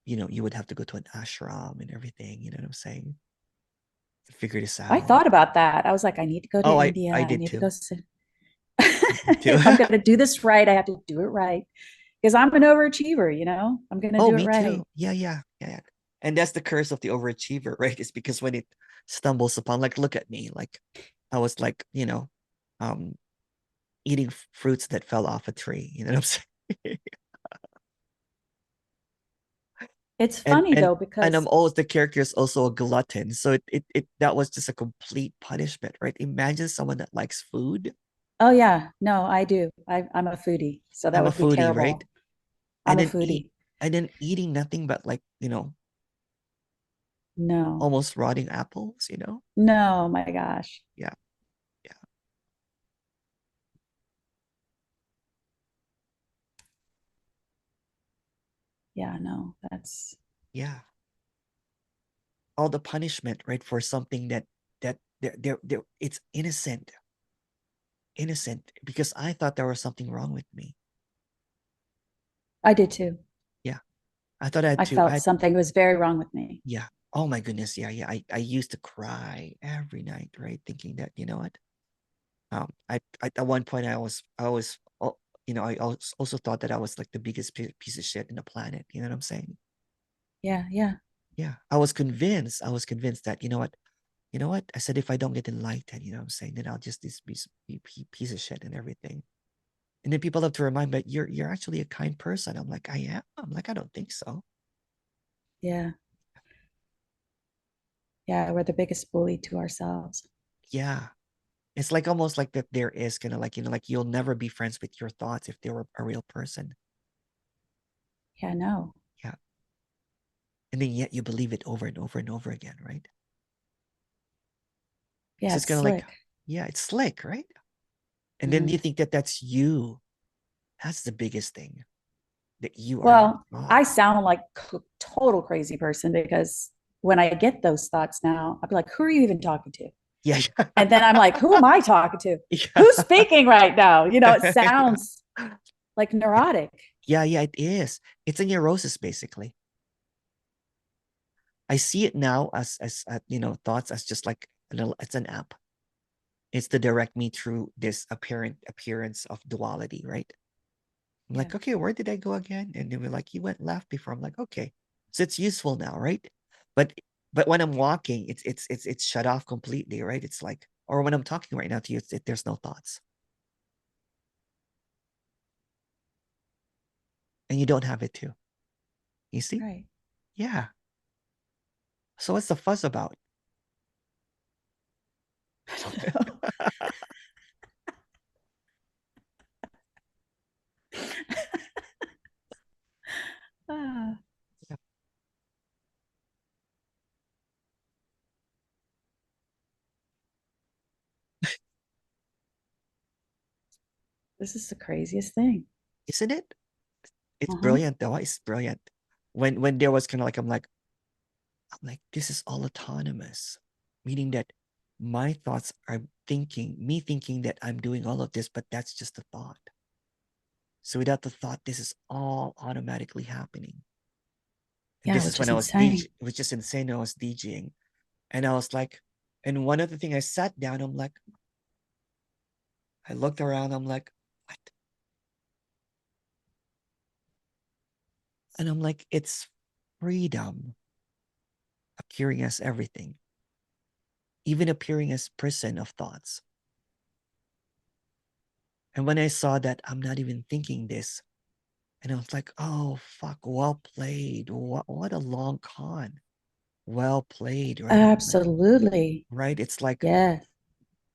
[SPEAKER 2] you would have to go to an ashram and everything, you know what I'm saying? Figure this
[SPEAKER 1] I
[SPEAKER 2] out.
[SPEAKER 1] thought about that. I was like, I need to go to
[SPEAKER 2] Oh,
[SPEAKER 1] India.
[SPEAKER 2] I
[SPEAKER 1] I
[SPEAKER 2] did
[SPEAKER 1] need to
[SPEAKER 2] too.
[SPEAKER 1] go sit.
[SPEAKER 2] I did too.
[SPEAKER 1] If I'm going to do this right, I have to do it right because I'm an overachiever, I'm going to
[SPEAKER 2] Oh,
[SPEAKER 1] do it
[SPEAKER 2] me too.
[SPEAKER 1] right.
[SPEAKER 2] Yeah. And that's the curse of the overachiever, right? It's because when it stumbles upon, like, look at me, like I was like, um, eating fruits that fell off a tree. You know what I'm saying?
[SPEAKER 1] It's
[SPEAKER 2] and
[SPEAKER 1] funny
[SPEAKER 2] and
[SPEAKER 1] though,
[SPEAKER 2] and I'm
[SPEAKER 1] because,
[SPEAKER 2] always the character is also a glutton. So it that was just a complete punishment, right? Imagine someone that likes food.
[SPEAKER 1] oh, yeah, no, I do. I'm a foodie. So that
[SPEAKER 2] I'm a
[SPEAKER 1] would be
[SPEAKER 2] foodie, right?
[SPEAKER 1] terrible. I'm
[SPEAKER 2] And
[SPEAKER 1] a
[SPEAKER 2] then eat
[SPEAKER 1] foodie.
[SPEAKER 2] and then eating nothing but, like,
[SPEAKER 1] No,
[SPEAKER 2] almost rotting apples.
[SPEAKER 1] no, my gosh.
[SPEAKER 2] Yeah, yeah,
[SPEAKER 1] Yeah, no, that's,
[SPEAKER 2] yeah. All the punishment, right, for something that it's innocent, because I thought there was something wrong with me.
[SPEAKER 1] I did too.
[SPEAKER 2] Yeah, I thought I had
[SPEAKER 1] I
[SPEAKER 2] to.
[SPEAKER 1] felt something was very wrong with me.
[SPEAKER 2] Yeah. Oh my goodness. Yeah. I used to cry every night, right? Thinking that, you know what? At one point I also thought that I was like the biggest piece of shit in the planet. You know what I'm saying?
[SPEAKER 1] Yeah, yeah,
[SPEAKER 2] Yeah. I was convinced that, you know what? I said, if I don't get enlightened, you know what I'm saying, then I'll just be piece of shit and everything. And then people have to remind me, you're actually a kind person. I'm like, I am. I'm like, I don't think so.
[SPEAKER 1] yeah, yeah. We're the biggest bully to ourselves.
[SPEAKER 2] Yeah. It's like almost like that there is kind of like, like you'll never be friends with your thoughts if they were a real person.
[SPEAKER 1] Yeah, no.
[SPEAKER 2] Yeah. And then yet you believe it over and over and over again, right?
[SPEAKER 1] Yeah,
[SPEAKER 2] So it's
[SPEAKER 1] it's
[SPEAKER 2] kind of like,
[SPEAKER 1] slick.
[SPEAKER 2] yeah, it's slick, right? And then
[SPEAKER 1] Mhm.
[SPEAKER 2] you think that that's you. That's the biggest thing, that you are your
[SPEAKER 1] Well, I
[SPEAKER 2] thoughts.
[SPEAKER 1] sound like total crazy person because when I get those thoughts now, I'll be like, who are you even talking to?
[SPEAKER 2] Yeah.
[SPEAKER 1] And then I'm like, who am I talking to?
[SPEAKER 2] Yeah.
[SPEAKER 1] Who's speaking right now? It sounds like
[SPEAKER 2] Yeah.
[SPEAKER 1] neurotic.
[SPEAKER 2] Yeah, yeah, it is. It's a neurosis, basically. I see it now as you know, thoughts as just like a little, it's an app. It's to direct me through this appearance of duality, right? I'm
[SPEAKER 1] Yeah.
[SPEAKER 2] like, okay, where did I go again? And they were like, you went left before. I'm like, okay. So it's useful now, right? But but when I'm walking, it's shut off completely, right? It's like, or when I'm talking right now to you, there's no thoughts. And you don't have it too. You see?
[SPEAKER 1] Right.
[SPEAKER 2] Yeah. So what's the fuss about?
[SPEAKER 1] I don't know. Ah, this is the craziest thing.
[SPEAKER 2] Isn't it? It's
[SPEAKER 1] Uh-huh.
[SPEAKER 2] brilliant though. It's brilliant. When there was kind of like I'm like, this is all autonomous, meaning that my thoughts are me thinking that I'm doing all of this, but that's just a thought. So without the thought, this is all automatically happening. And
[SPEAKER 1] Yeah,
[SPEAKER 2] this is
[SPEAKER 1] which
[SPEAKER 2] when
[SPEAKER 1] is
[SPEAKER 2] I was
[SPEAKER 1] insane.
[SPEAKER 2] DJ, which is insane. I was DJing. And I was like, and one other thing, I sat down, I'm like, I looked around, I'm like, what? And I'm like, it's freedom appearing as everything, even appearing as prison of thoughts. And when I saw that I'm not even thinking this, and I was like, oh, fuck, well played. What a long con. Well played, right? I'm like,
[SPEAKER 1] Absolutely.
[SPEAKER 2] right? It's like,
[SPEAKER 1] Yes.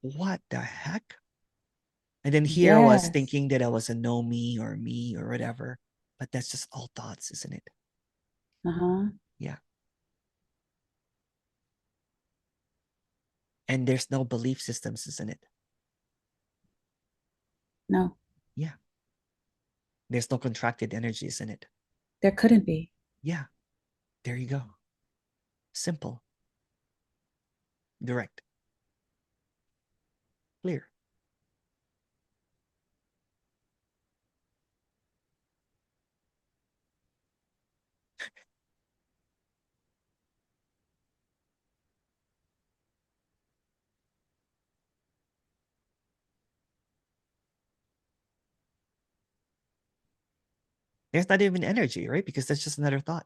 [SPEAKER 2] what the heck? And then here I was
[SPEAKER 1] Yes.
[SPEAKER 2] thinking that I was a no me or whatever. But that's just all thoughts, isn't it?
[SPEAKER 1] Uh-huh.
[SPEAKER 2] Yeah. And there's no belief systems, isn't it?
[SPEAKER 1] No,
[SPEAKER 2] Yeah. There's no contracted energy, isn't it?
[SPEAKER 1] there couldn't be.
[SPEAKER 2] Yeah. There you go. Simple, direct, clear. There's not even energy, right? Because that's just another thought.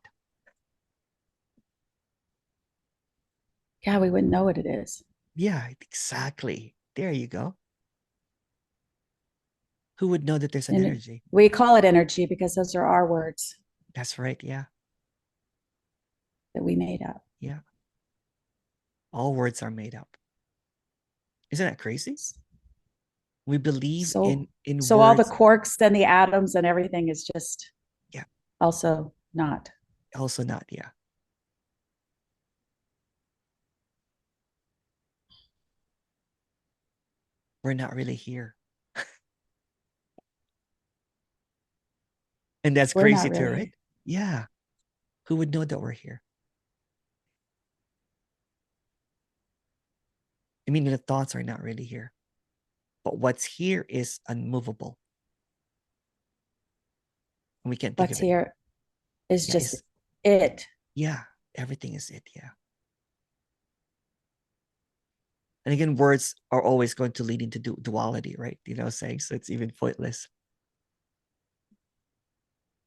[SPEAKER 1] Yeah, we wouldn't know what it is.
[SPEAKER 2] Yeah, exactly. There you go. Who would know that there's an
[SPEAKER 1] And
[SPEAKER 2] energy?
[SPEAKER 1] we call it energy because those are our words
[SPEAKER 2] That's right. Yeah.
[SPEAKER 1] that we made up.
[SPEAKER 2] Yeah. All words are made up. Isn't that crazy? We believe
[SPEAKER 1] So
[SPEAKER 2] in
[SPEAKER 1] so all the
[SPEAKER 2] words.
[SPEAKER 1] quarks and the atoms and everything is just
[SPEAKER 2] Yeah.
[SPEAKER 1] also not.
[SPEAKER 2] Also not. Yeah. We're not really here. And that's
[SPEAKER 1] We're not
[SPEAKER 2] crazy too, right?
[SPEAKER 1] really.
[SPEAKER 2] Yeah. Who would know that we're here? I mean, the thoughts are not really here. But what's here is unmovable. And we can't think
[SPEAKER 1] What's
[SPEAKER 2] of it.
[SPEAKER 1] here is
[SPEAKER 2] Yeah,
[SPEAKER 1] just it.
[SPEAKER 2] yeah, everything is it. Yeah. And again, words are always going to lead into duality, right? You know, saying so it's even pointless.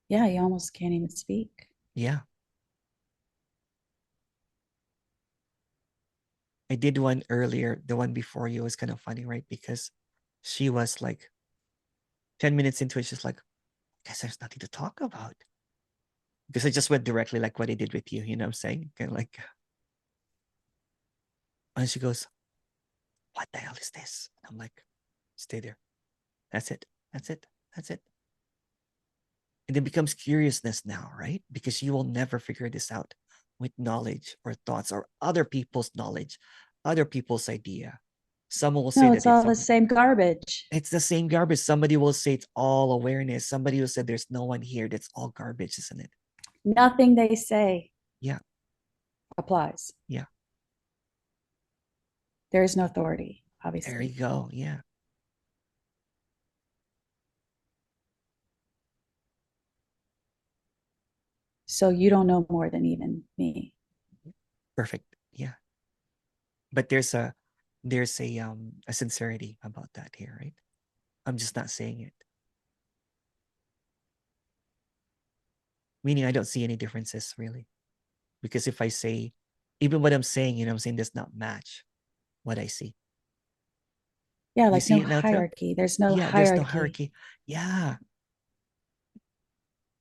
[SPEAKER 1] Yeah, you almost can't even speak.
[SPEAKER 2] Yeah. I did one earlier. The one before you was kind of funny, right? Because she was like 10 minutes into it, she's like, guess there's nothing to talk about. Because I just went directly like what I did with you, you know what I'm saying? Kind of like, and she goes, what the hell is this? And I'm like, stay there. That's it. That's it. That's it. And it becomes curiousness now, right? Because you will never figure this out with knowledge or thoughts or other people's knowledge, other people's idea. Someone will say
[SPEAKER 1] No,
[SPEAKER 2] that
[SPEAKER 1] it's all the same garbage.
[SPEAKER 2] it's the same garbage. Somebody will say it's all awareness. Somebody will say there's no one here. That's all garbage, isn't it?
[SPEAKER 1] Nothing they say
[SPEAKER 2] Yeah.
[SPEAKER 1] applies.
[SPEAKER 2] Yeah.
[SPEAKER 1] There is no authority,
[SPEAKER 2] There you
[SPEAKER 1] obviously.
[SPEAKER 2] go. Yeah.
[SPEAKER 1] So you don't know more than even me.
[SPEAKER 2] Perfect. Yeah. But there's a sincerity about that here, right? I'm just not saying it. Meaning I don't see any differences really. Because if I say, even what I'm saying, I'm saying does not match what I see.
[SPEAKER 1] Yeah,
[SPEAKER 2] You
[SPEAKER 1] like
[SPEAKER 2] see
[SPEAKER 1] no
[SPEAKER 2] it now too?
[SPEAKER 1] hierarchy. There's no
[SPEAKER 2] Yeah, there's no
[SPEAKER 1] hierarchy.
[SPEAKER 2] hierarchy. Yeah.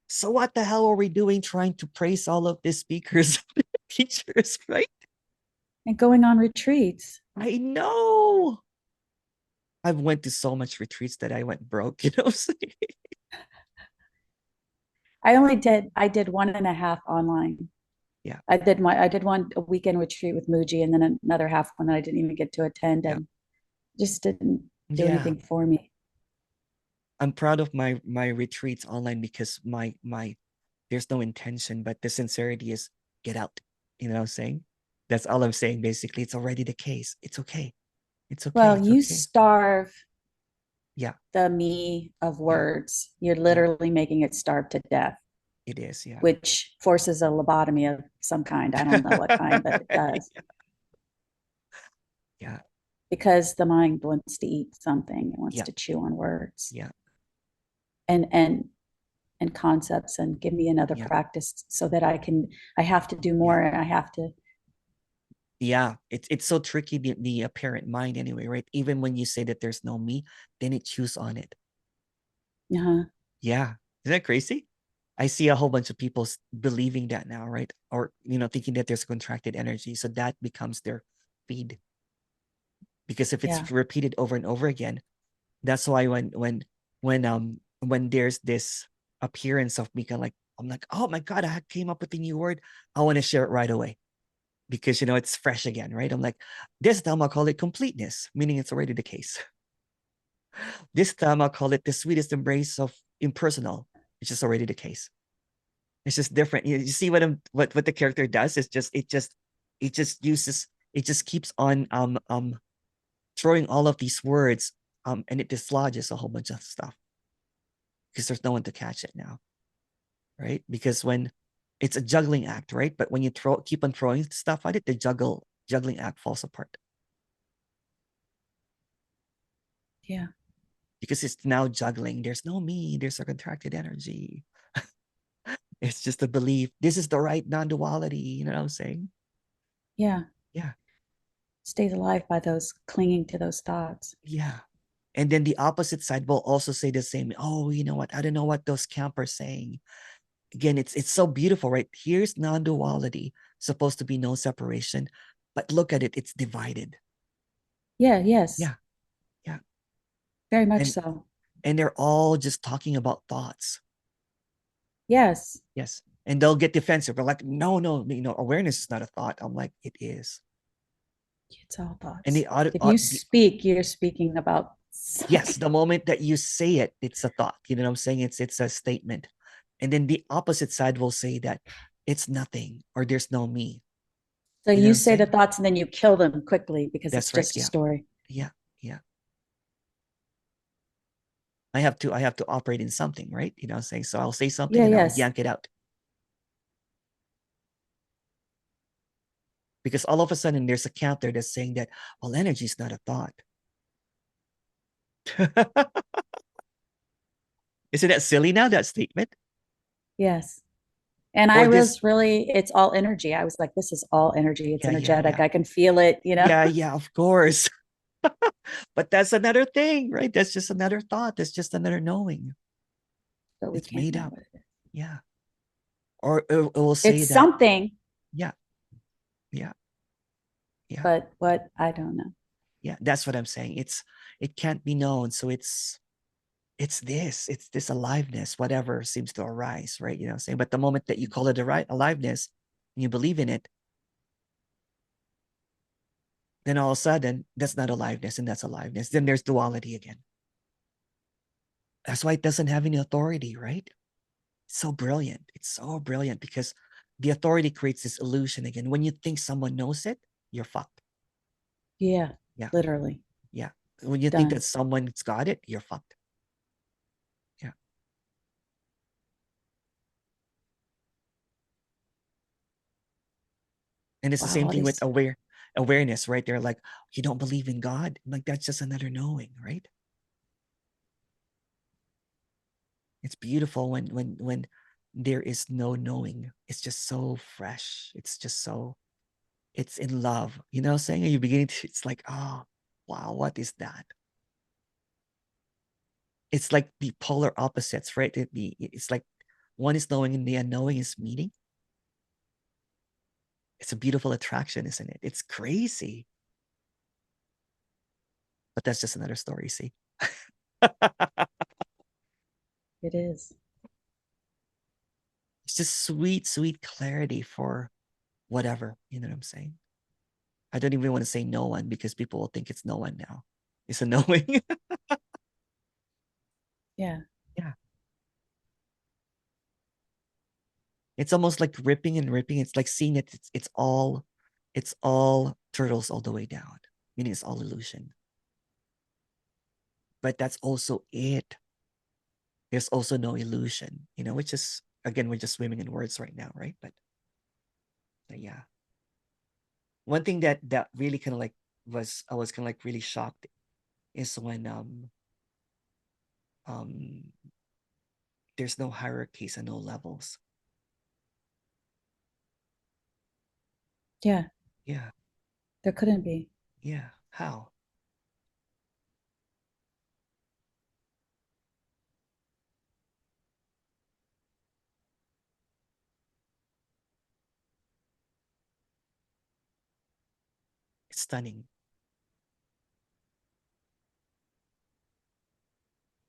[SPEAKER 2] So what the hell are we doing trying to praise all of these speakers, teachers, right?
[SPEAKER 1] And going on retreats.
[SPEAKER 2] I know. I've went to so much retreats that I went broke, you know.
[SPEAKER 1] I did 1.5 online.
[SPEAKER 2] Yeah,
[SPEAKER 1] I did one a weekend retreat with Muji and then another half one that I didn't even get to attend
[SPEAKER 2] yeah,
[SPEAKER 1] and just didn't do
[SPEAKER 2] yeah.
[SPEAKER 1] anything for me.
[SPEAKER 2] I'm proud of my retreats online because my there's no intention, but the sincerity is get out. You know what I'm saying? That's all I'm saying. Basically, it's already the case. It's okay. It's okay.
[SPEAKER 1] Well,
[SPEAKER 2] It's
[SPEAKER 1] you
[SPEAKER 2] okay.
[SPEAKER 1] starve
[SPEAKER 2] Yeah,
[SPEAKER 1] the me of
[SPEAKER 2] yeah,
[SPEAKER 1] words. You're
[SPEAKER 2] yeah.
[SPEAKER 1] literally making it starve to death,
[SPEAKER 2] It is. Yeah.
[SPEAKER 1] which forces a lobotomy of some kind. I don't know what kind, but it does.
[SPEAKER 2] Yeah,
[SPEAKER 1] Because the mind wants to eat something, it wants
[SPEAKER 2] yeah,
[SPEAKER 1] to chew on words
[SPEAKER 2] yeah,
[SPEAKER 1] and and concepts and give me another
[SPEAKER 2] yeah,
[SPEAKER 1] practice so that I have to do
[SPEAKER 2] yeah.
[SPEAKER 1] more and I have to.
[SPEAKER 2] Yeah, it's so tricky, the apparent mind anyway, right? Even when you say that there's no me, then it chews on it.
[SPEAKER 1] Uh-huh.
[SPEAKER 2] Yeah. Isn't that crazy? I see a whole bunch of people believing that now, right? Or, thinking that there's contracted energy. So that becomes their feed. Because if
[SPEAKER 1] Yeah.
[SPEAKER 2] it's repeated over and over again, that's why when there's this appearance of me kind of like, I'm like, oh my God, I came up with a new word. I want to share it right away. Because it's fresh again, right? I'm like, this time I'll call it completeness, meaning it's already the case. This time I'll call it the sweetest embrace of impersonal, which is already the case. It's just different. You see what the character does? It just keeps on throwing all of these words and it dislodges a whole bunch of stuff because there's no one to catch it now, right? Because when it's a juggling act, right? But when you keep on throwing stuff at it, the juggling act falls apart
[SPEAKER 1] Yeah.
[SPEAKER 2] because it's now juggling. There's no me. There's a contracted energy. It's just a belief. This is the right non-duality. You know what I'm saying?
[SPEAKER 1] Yeah.
[SPEAKER 2] Yeah.
[SPEAKER 1] Stays alive by those clinging to those thoughts.
[SPEAKER 2] Yeah. And then the opposite side will also say the same. Oh, you know what? I don't know what those campers saying. Again, it's so beautiful, right? Here's non-duality, supposed to be no separation, but look at it, it's divided.
[SPEAKER 1] Yeah. Yes.
[SPEAKER 2] Yeah, yeah.
[SPEAKER 1] Very much
[SPEAKER 2] And
[SPEAKER 1] so.
[SPEAKER 2] and they're all just talking about thoughts.
[SPEAKER 1] Yes.
[SPEAKER 2] Yes. And they'll get defensive. They're like, no, no, awareness is not a thought. I'm like, it is.
[SPEAKER 1] It's all
[SPEAKER 2] And
[SPEAKER 1] thoughts.
[SPEAKER 2] the auto,
[SPEAKER 1] If you speak, you're speaking about
[SPEAKER 2] yes,
[SPEAKER 1] something.
[SPEAKER 2] the moment that you say it, it's a thought. You know what I'm saying? It's a statement. And then the opposite side will say that it's nothing or there's no me.
[SPEAKER 1] So
[SPEAKER 2] You know
[SPEAKER 1] you
[SPEAKER 2] what I'm
[SPEAKER 1] say the
[SPEAKER 2] saying?
[SPEAKER 1] thoughts and then you kill them quickly because it's
[SPEAKER 2] That's right.
[SPEAKER 1] just a
[SPEAKER 2] Yeah.
[SPEAKER 1] story.
[SPEAKER 2] Yeah. Yeah. I have to operate in something, right? You know what I'm saying? So I'll say something
[SPEAKER 1] Yeah.
[SPEAKER 2] and I'll
[SPEAKER 1] Yes.
[SPEAKER 2] yank it out. Because all of a sudden there's a counter that's saying that, well, energy is not a thought. Isn't that silly now, that statement?
[SPEAKER 1] Yes. And I
[SPEAKER 2] Or this,
[SPEAKER 1] was really, it's all energy. I was like, this is all energy. It's
[SPEAKER 2] yeah, yeah,
[SPEAKER 1] energetic.
[SPEAKER 2] yeah.
[SPEAKER 1] I can feel it, you know,
[SPEAKER 2] Yeah, yeah, of course. But that's another thing, right? That's just another thought. That's just another knowing.
[SPEAKER 1] but we
[SPEAKER 2] It's
[SPEAKER 1] can't
[SPEAKER 2] made
[SPEAKER 1] know
[SPEAKER 2] up.
[SPEAKER 1] what it is.
[SPEAKER 2] Yeah. Or it will say
[SPEAKER 1] It's
[SPEAKER 2] that,
[SPEAKER 1] something,
[SPEAKER 2] yeah, yeah, yeah,
[SPEAKER 1] but what I don't know.
[SPEAKER 2] yeah. That's what I'm saying. It can't be known. So it's this aliveness, whatever seems to arise, right? You know what I'm saying? But the moment that you call it aliveness and you believe in it, then all of a sudden that's not aliveness and that's aliveness. Then there's duality again. That's why it doesn't have any authority, right? It's so brilliant. It's so brilliant because the authority creates this illusion again. When you think someone knows it, you're fucked.
[SPEAKER 1] Yeah,
[SPEAKER 2] Yeah.
[SPEAKER 1] literally
[SPEAKER 2] Yeah. When you think that
[SPEAKER 1] done.
[SPEAKER 2] someone's got it, you're fucked. Yeah. And it's the
[SPEAKER 1] Wow,
[SPEAKER 2] same
[SPEAKER 1] all
[SPEAKER 2] thing with
[SPEAKER 1] these.
[SPEAKER 2] awareness, right? They're like, you don't believe in God. I'm like, that's just another knowing, right? It's beautiful when there is no knowing. It's just so fresh. It's just so, it's in love. You know what I'm saying? Are you beginning to, it's like, oh, wow, what is that? It's like the polar opposites, right? It's like one is knowing and the unknowing is meeting. It's a beautiful attraction, isn't it? It's crazy. But that's just another story, see?
[SPEAKER 1] It is.
[SPEAKER 2] It's just sweet, sweet clarity for whatever. You know what I'm saying? I don't even want to say no one because people will think it's no one now. It's a knowing.
[SPEAKER 1] Yeah.
[SPEAKER 2] Yeah. It's almost like ripping and ripping. It's like seeing it. It's all turtles all the way down, meaning it's all illusion. But that's also it. There's also no illusion, which is, again, we're just swimming in words right now, right? But yeah. One thing that really kind of like I was kind of like really shocked is when um there's no hierarchies and no levels.
[SPEAKER 1] Yeah.
[SPEAKER 2] Yeah.
[SPEAKER 1] There couldn't be.
[SPEAKER 2] Yeah. How? It's stunning.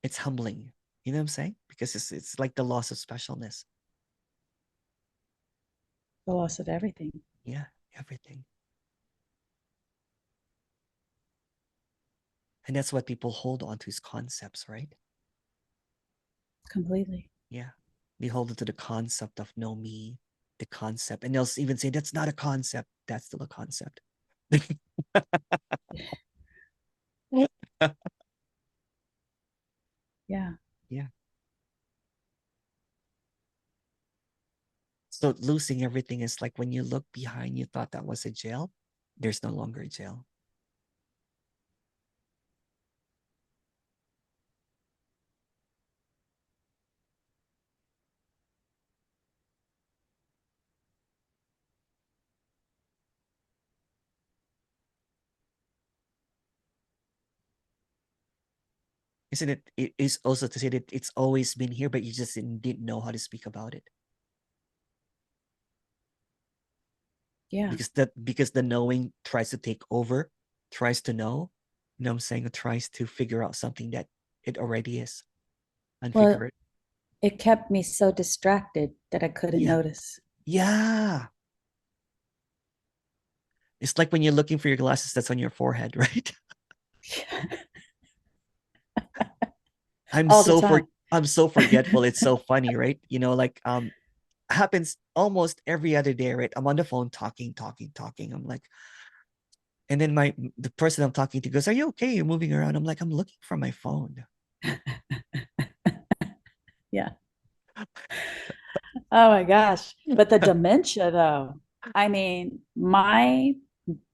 [SPEAKER 2] It's humbling. You know what I'm saying? Because it's like the loss of specialness.
[SPEAKER 1] The loss of everything.
[SPEAKER 2] Yeah, everything. And that's what people hold on to, is concepts, right?
[SPEAKER 1] Completely.
[SPEAKER 2] Yeah. They hold it to the concept of no me, the concept. And they'll even say that's not a concept. That's still a concept.
[SPEAKER 1] Yeah.
[SPEAKER 2] Yeah. So losing everything is like when you look behind, you thought that was a jail. There's no longer a jail. Isn't it? It is also to say that it's always been here, but you just didn't know how to speak about it.
[SPEAKER 1] Yeah.
[SPEAKER 2] Because the knowing tries to take over, tries to know, what I'm saying, it tries to figure out something that it already is, and figure
[SPEAKER 1] Well,
[SPEAKER 2] it.
[SPEAKER 1] it kept me so distracted that I couldn't
[SPEAKER 2] Yeah.
[SPEAKER 1] notice.
[SPEAKER 2] Yeah. It's like when you're looking for your glasses that's on your forehead, right? I'm
[SPEAKER 1] All the
[SPEAKER 2] so
[SPEAKER 1] time.
[SPEAKER 2] I'm so forgetful. It's so funny, right? Like happens almost every other day, right? I'm on the phone talking, talking, talking. I'm like, and then the person I'm talking to goes, "Are you okay? You're moving around." I'm like, "I'm looking for my phone."
[SPEAKER 1] Yeah. Oh my gosh. But the dementia, though, I mean, my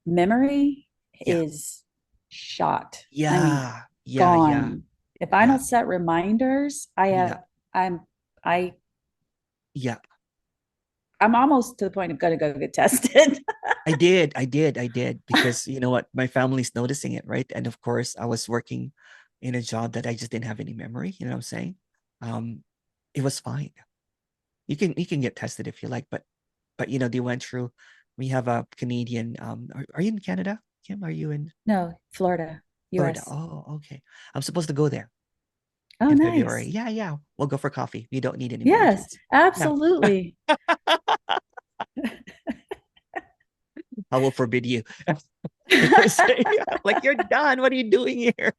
[SPEAKER 1] memory
[SPEAKER 2] Yeah.
[SPEAKER 1] is shot. I mean,
[SPEAKER 2] Yeah. Yeah. Yeah.
[SPEAKER 1] gone. If I
[SPEAKER 2] Yeah.
[SPEAKER 1] don't set reminders,
[SPEAKER 2] Yeah.
[SPEAKER 1] I'm, I,
[SPEAKER 2] Yeah.
[SPEAKER 1] I'm almost to the point of going to go get tested.
[SPEAKER 2] I did because you know what, my family's noticing it, right? And of course, I was working in a job that I just didn't have any memory. You know what I'm saying? Um, it was fine. You can get tested if you like, but they went through. We have a Canadian. Are you in Canada, Kim? Are you in
[SPEAKER 1] No, Florida,
[SPEAKER 2] Florida?
[SPEAKER 1] US.
[SPEAKER 2] Oh, okay. I'm supposed to go there
[SPEAKER 1] Oh,
[SPEAKER 2] in February.
[SPEAKER 1] nice.
[SPEAKER 2] Yeah, yeah. We'll go for coffee. We don't need any
[SPEAKER 1] Yes,
[SPEAKER 2] medications. Yeah.
[SPEAKER 1] absolutely.
[SPEAKER 2] I will forbid you. Say, like, you're done. What are you doing here?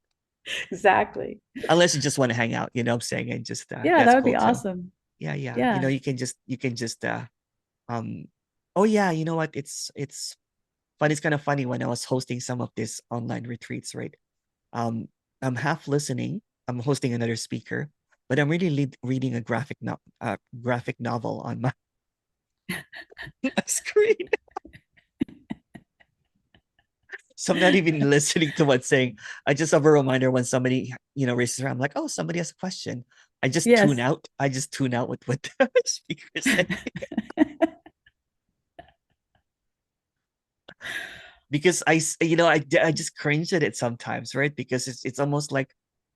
[SPEAKER 1] Exactly.
[SPEAKER 2] Unless you just want to hang out, you know what I'm saying? And just
[SPEAKER 1] Yeah, that
[SPEAKER 2] that's
[SPEAKER 1] would be
[SPEAKER 2] cool too.
[SPEAKER 1] awesome.
[SPEAKER 2] Yeah, yeah.
[SPEAKER 1] Yeah.
[SPEAKER 2] You can just um oh yeah, you know what? It's fun. It's kind of funny when I was hosting some of these online retreats, right? Um I'm half listening. I'm hosting another speaker, but I'm really reading a graphic novel on my screen. So I'm not even listening to what's saying. I just have a reminder when somebody, raises their hand. I'm like, oh, somebody has a question. I just tune
[SPEAKER 1] Yes.
[SPEAKER 2] out. I just tune out with what the speaker said. Because I just cringe at it sometimes, right? Because it's almost like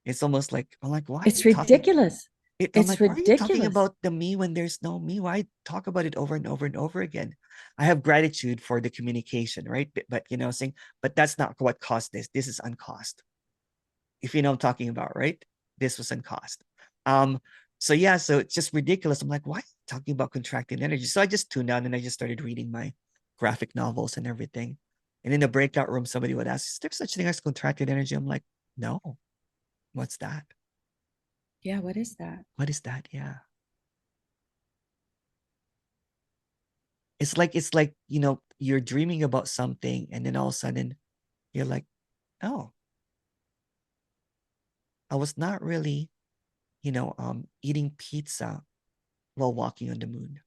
[SPEAKER 2] I'm like, why are
[SPEAKER 1] It's
[SPEAKER 2] you talking?
[SPEAKER 1] ridiculous.
[SPEAKER 2] I'm
[SPEAKER 1] It's
[SPEAKER 2] like, why are you talking
[SPEAKER 1] ridiculous.
[SPEAKER 2] about the me when there's no me? Why talk about it over and over and over again? I have gratitude for the communication, right? But saying, but that's not what caused this. This is uncaused. If you know what I'm talking about, right? This was uncaused. Um, so yeah, so it's just ridiculous. I'm like, why are you talking about contracting energy? So I just tuned out and I just started reading my graphic novels and everything. And in the breakout room, somebody would ask, is there such thing as contracted energy? I'm like, no. What's that?
[SPEAKER 1] Yeah, what is that?
[SPEAKER 2] What is that? Yeah. It's like, you're dreaming about something and then all of a sudden you're like, oh, I was not really, eating pizza while walking on the moon.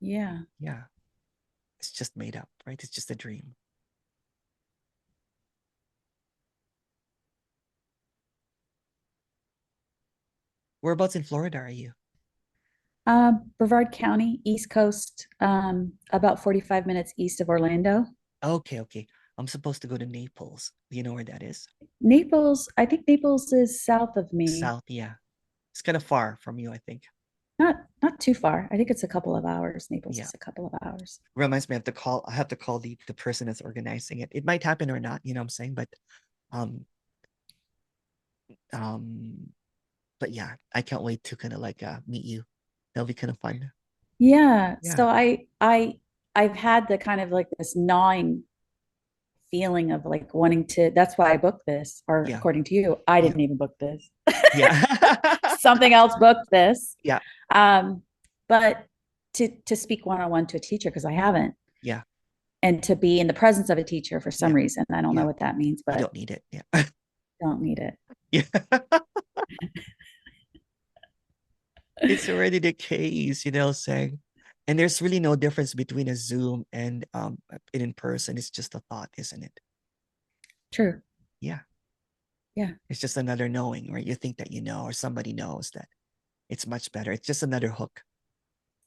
[SPEAKER 1] Yeah.
[SPEAKER 2] Yeah. It's just made up, right? It's just a dream. Whereabouts in Florida are you?
[SPEAKER 1] Brevard County, East Coast, about 45 minutes east of Orlando.
[SPEAKER 2] Okay, okay. I'm supposed to go to Naples. Do you know where that is?
[SPEAKER 1] Naples, I think Naples is south of me.
[SPEAKER 2] South, yeah. It's kind of far from you, I think.
[SPEAKER 1] Not too far. I think it's a couple of hours. Naples
[SPEAKER 2] Yeah.
[SPEAKER 1] is a couple of hours.
[SPEAKER 2] Reminds me, I have to call the person that's organizing it. It might happen or not, what I'm saying, um um but yeah, I can't wait to kind of like meet you. That'll be kind of fun.
[SPEAKER 1] Yeah.
[SPEAKER 2] Yeah.
[SPEAKER 1] So I've had the kind of like this gnawing feeling of like wanting to, that's why I booked this, or
[SPEAKER 2] Yeah.
[SPEAKER 1] according to you, I
[SPEAKER 2] Yeah.
[SPEAKER 1] didn't even book this.
[SPEAKER 2] Yeah.
[SPEAKER 1] Something else booked this.
[SPEAKER 2] Yeah.
[SPEAKER 1] Um, but to speak one-on-one to a teacher, because I haven't,
[SPEAKER 2] Yeah.
[SPEAKER 1] and to be in the presence of a teacher for some
[SPEAKER 2] Yeah.
[SPEAKER 1] reason. I don't know
[SPEAKER 2] Yeah.
[SPEAKER 1] what that means,
[SPEAKER 2] You
[SPEAKER 1] but
[SPEAKER 2] don't need it. Yeah.
[SPEAKER 1] don't need it.
[SPEAKER 2] Yeah. It's already the case, saying. And there's really no difference between a Zoom and in person. It's just a thought, isn't it?
[SPEAKER 1] True.
[SPEAKER 2] Yeah.
[SPEAKER 1] Yeah.
[SPEAKER 2] It's just another knowing, right? You think that you know, or somebody knows that it's much better. It's just another hook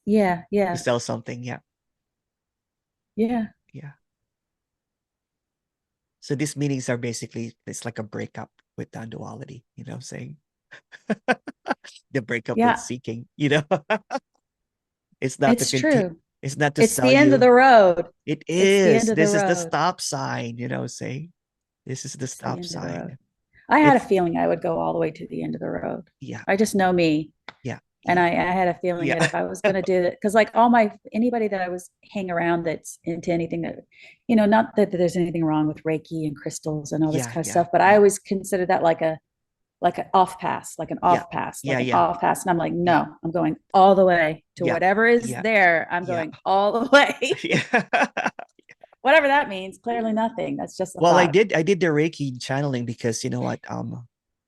[SPEAKER 1] Yeah.
[SPEAKER 2] to
[SPEAKER 1] Yeah.
[SPEAKER 2] sell something. Yeah.
[SPEAKER 1] Yeah.
[SPEAKER 2] Yeah. So these meetings are basically, it's like a breakup with non-duality, what I'm saying? The breakup with
[SPEAKER 1] Yeah.
[SPEAKER 2] seeking, it's not to
[SPEAKER 1] It's
[SPEAKER 2] continue,
[SPEAKER 1] true.
[SPEAKER 2] it's not to
[SPEAKER 1] It's
[SPEAKER 2] sell
[SPEAKER 1] the end of
[SPEAKER 2] you.
[SPEAKER 1] the road.
[SPEAKER 2] It
[SPEAKER 1] It's the end
[SPEAKER 2] is.
[SPEAKER 1] of the
[SPEAKER 2] This is the
[SPEAKER 1] road.
[SPEAKER 2] stop sign, saying. This is the
[SPEAKER 1] It's the
[SPEAKER 2] stop
[SPEAKER 1] end of the road.
[SPEAKER 2] sign.
[SPEAKER 1] I had a
[SPEAKER 2] It's
[SPEAKER 1] feeling I would go all the way to the end of the road.
[SPEAKER 2] yeah,
[SPEAKER 1] I just know me.
[SPEAKER 2] yeah,
[SPEAKER 1] And
[SPEAKER 2] yeah,
[SPEAKER 1] I had a feeling that
[SPEAKER 2] yeah,
[SPEAKER 1] if I was going to do it, because like anybody that I was hang around that's into anything that, not that there's anything wrong with Reiki and crystals and all this
[SPEAKER 2] yeah,
[SPEAKER 1] kind of
[SPEAKER 2] yeah,
[SPEAKER 1] stuff, but I
[SPEAKER 2] yeah,
[SPEAKER 1] always consider that like an off pass, like an
[SPEAKER 2] yeah,
[SPEAKER 1] off pass,
[SPEAKER 2] yeah,
[SPEAKER 1] like an
[SPEAKER 2] yeah,
[SPEAKER 1] off pass. And I'm like,
[SPEAKER 2] yeah,
[SPEAKER 1] no, I'm going all the way to
[SPEAKER 2] yeah,
[SPEAKER 1] whatever is
[SPEAKER 2] yeah,
[SPEAKER 1] there. I'm
[SPEAKER 2] yeah,
[SPEAKER 1] going all the way.
[SPEAKER 2] yeah.
[SPEAKER 1] Whatever that means, clearly nothing. That's just a
[SPEAKER 2] Well, I
[SPEAKER 1] thought.
[SPEAKER 2] did I did the Reiki channeling because you know what,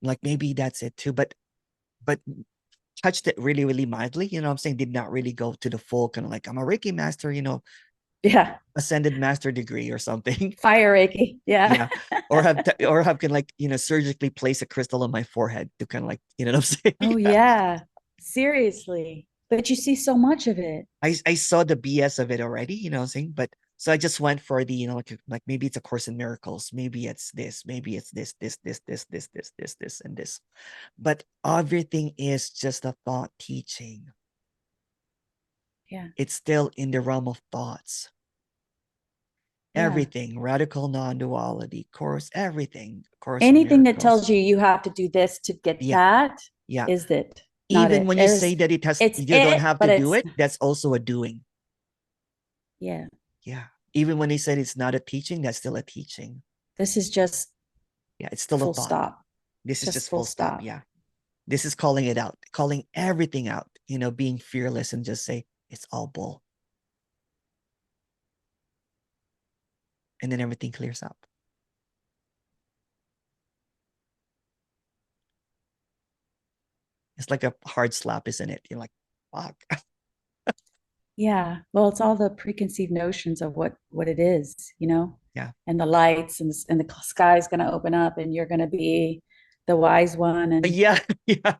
[SPEAKER 2] like maybe that's it too, but touched it really, really mildly. I'm saying did not really go to the full kind of like I'm a Reiki master,
[SPEAKER 1] Yeah.
[SPEAKER 2] ascended master degree or something.
[SPEAKER 1] Fire Reiki. Yeah.
[SPEAKER 2] Yeah. Or have can like, surgically place a crystal on my forehead to kind of like, what I'm saying?
[SPEAKER 1] Oh, yeah. Seriously. But you see so much of it.
[SPEAKER 2] I saw the BS of it already, what I'm saying? But so I just went for the, like maybe it's a course in miracles, maybe it's this, maybe it's this, and this. But everything is just a thought teaching.
[SPEAKER 1] Yeah.
[SPEAKER 2] It's still in the realm of thoughts.
[SPEAKER 1] Yeah.
[SPEAKER 2] Everything, radical non-duality, course, everything, course in
[SPEAKER 1] Anything that
[SPEAKER 2] miracles.
[SPEAKER 1] tells you you have to do this to get
[SPEAKER 2] Yeah,
[SPEAKER 1] that
[SPEAKER 2] yeah.
[SPEAKER 1] is it, not
[SPEAKER 2] Even
[SPEAKER 1] it.
[SPEAKER 2] when you say that
[SPEAKER 1] It's
[SPEAKER 2] you don't
[SPEAKER 1] it,
[SPEAKER 2] have to
[SPEAKER 1] but
[SPEAKER 2] do
[SPEAKER 1] it's,
[SPEAKER 2] it, that's also a doing.
[SPEAKER 1] yeah,
[SPEAKER 2] Yeah. Even when they said it's not a teaching, that's still a teaching.
[SPEAKER 1] this is just
[SPEAKER 2] Yeah, it's still a
[SPEAKER 1] full
[SPEAKER 2] thought.
[SPEAKER 1] stop.
[SPEAKER 2] This is
[SPEAKER 1] Just
[SPEAKER 2] just
[SPEAKER 1] full
[SPEAKER 2] full stop.
[SPEAKER 1] stop.
[SPEAKER 2] Yeah. This is calling it out, calling everything out, being fearless and just say, it's all bull. And then everything clears up. It's like a hard slap, isn't it? You're like, fuck.
[SPEAKER 1] Yeah. Well, it's all the preconceived notions of what it is, you know,
[SPEAKER 2] Yeah.
[SPEAKER 1] and the lights and the sky's going to open up and you're going to be the wise one. And
[SPEAKER 2] Yeah, yeah.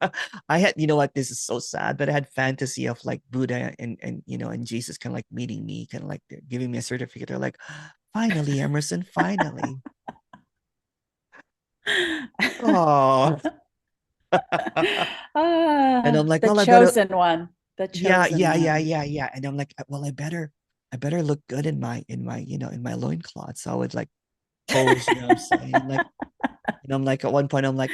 [SPEAKER 2] I had, you know what, this is so sad, but I had fantasy of like Buddha and and Jesus kind of like meeting me, kind of like they're giving me a certificate. They're like, finally, Emerson, finally. Oh. And I'm like,
[SPEAKER 1] the
[SPEAKER 2] well, I better,
[SPEAKER 1] chosen one, the
[SPEAKER 2] yeah,
[SPEAKER 1] chosen
[SPEAKER 2] yeah, yeah,
[SPEAKER 1] one.
[SPEAKER 2] yeah, yeah. And I'm like, well, I better look good in my loincloth. So I would like pose, you know what I'm saying? Like, and I'm like, at one point, I'm like,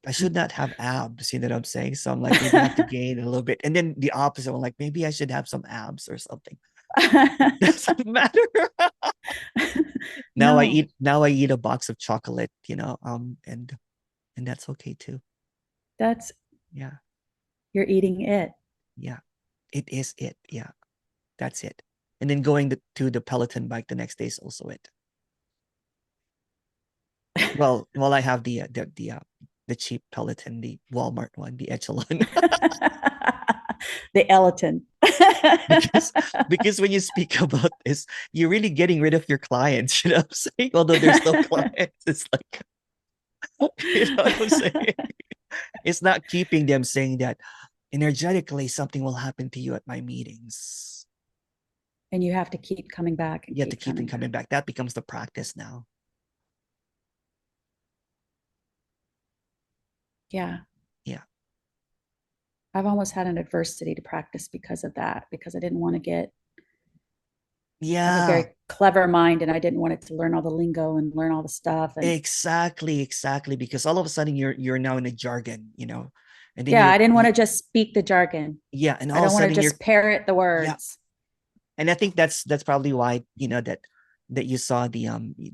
[SPEAKER 2] I should not have abs, you know what I'm saying? So I'm like, maybe I have to gain a little bit. And then the opposite, I'm like, maybe I should have some abs or something. Doesn't matter.
[SPEAKER 1] No,
[SPEAKER 2] Now I eat a box of chocolate, and that's okay too.
[SPEAKER 1] that's
[SPEAKER 2] Yeah.
[SPEAKER 1] you're eating it.
[SPEAKER 2] Yeah. It is it. Yeah. That's it. And then going to the Peloton bike the next day is also it. Well, I have the cheap Peloton, the Walmart one, the Echelon.
[SPEAKER 1] The Eleton.
[SPEAKER 2] because because when you speak about this, you're really getting rid of your clients, you know what I'm saying? Although there's no clients, it's like, you know what I'm saying? It's not keeping them saying that energetically something will happen to you at my meetings.
[SPEAKER 1] And you have to keep coming back and
[SPEAKER 2] You have to
[SPEAKER 1] keep
[SPEAKER 2] keep
[SPEAKER 1] coming
[SPEAKER 2] coming
[SPEAKER 1] back.
[SPEAKER 2] back. That becomes the practice now.
[SPEAKER 1] Yeah.
[SPEAKER 2] Yeah.
[SPEAKER 1] I've almost had an adversity to practice because of that, because I didn't want to get, I have a
[SPEAKER 2] Yeah.
[SPEAKER 1] very clever mind and I didn't want it to learn all the lingo and learn all the stuff. And
[SPEAKER 2] Exactly, exactly. Because all of a sudden you're now in a jargon, and then
[SPEAKER 1] yeah, I didn't want to just speak the jargon.
[SPEAKER 2] yeah, and
[SPEAKER 1] I
[SPEAKER 2] all of a
[SPEAKER 1] don't want to
[SPEAKER 2] sudden you're
[SPEAKER 1] just parrot the
[SPEAKER 2] yeah.
[SPEAKER 1] words.
[SPEAKER 2] And I think that's probably why, that you saw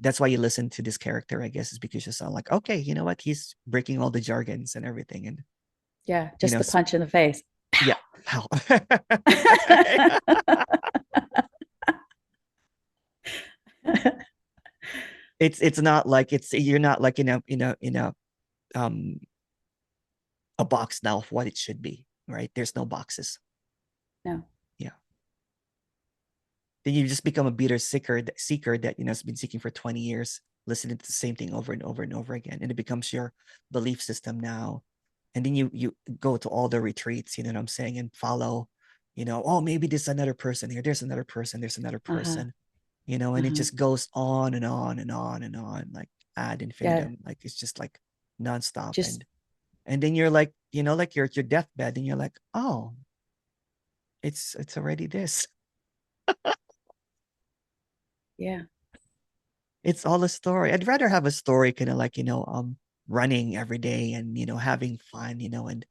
[SPEAKER 2] that's why you listened to this character, I guess, is because you saw like, okay, you know what? He's breaking all the jargons and everything. And
[SPEAKER 1] Yeah,
[SPEAKER 2] you
[SPEAKER 1] just
[SPEAKER 2] know,
[SPEAKER 1] the
[SPEAKER 2] so,
[SPEAKER 1] punch in the face.
[SPEAKER 2] yeah. How it's not like you're not like um a box now of what it should be, right? There's no boxes.
[SPEAKER 1] No.
[SPEAKER 2] Yeah. Then you just become a bitter seeker that has been seeking for 20 years, listening to the same thing over and over and over again, and it becomes your belief system now. And then you go to all the retreats, you know what I'm saying, and follow, oh, maybe there's another person here, there's another person, there's another
[SPEAKER 1] Uh-huh.
[SPEAKER 2] person, and it
[SPEAKER 1] Uh-huh.
[SPEAKER 2] just goes on and on and on and on, like ad
[SPEAKER 1] Yeah.
[SPEAKER 2] infinitum, like it's just like nonstop.
[SPEAKER 1] Just
[SPEAKER 2] And then you're like, you're at your deathbed, and you're like, oh, it's already this.
[SPEAKER 1] yeah.
[SPEAKER 2] It's all a story. I'd rather have a story kind of like, running every day and, having fun, and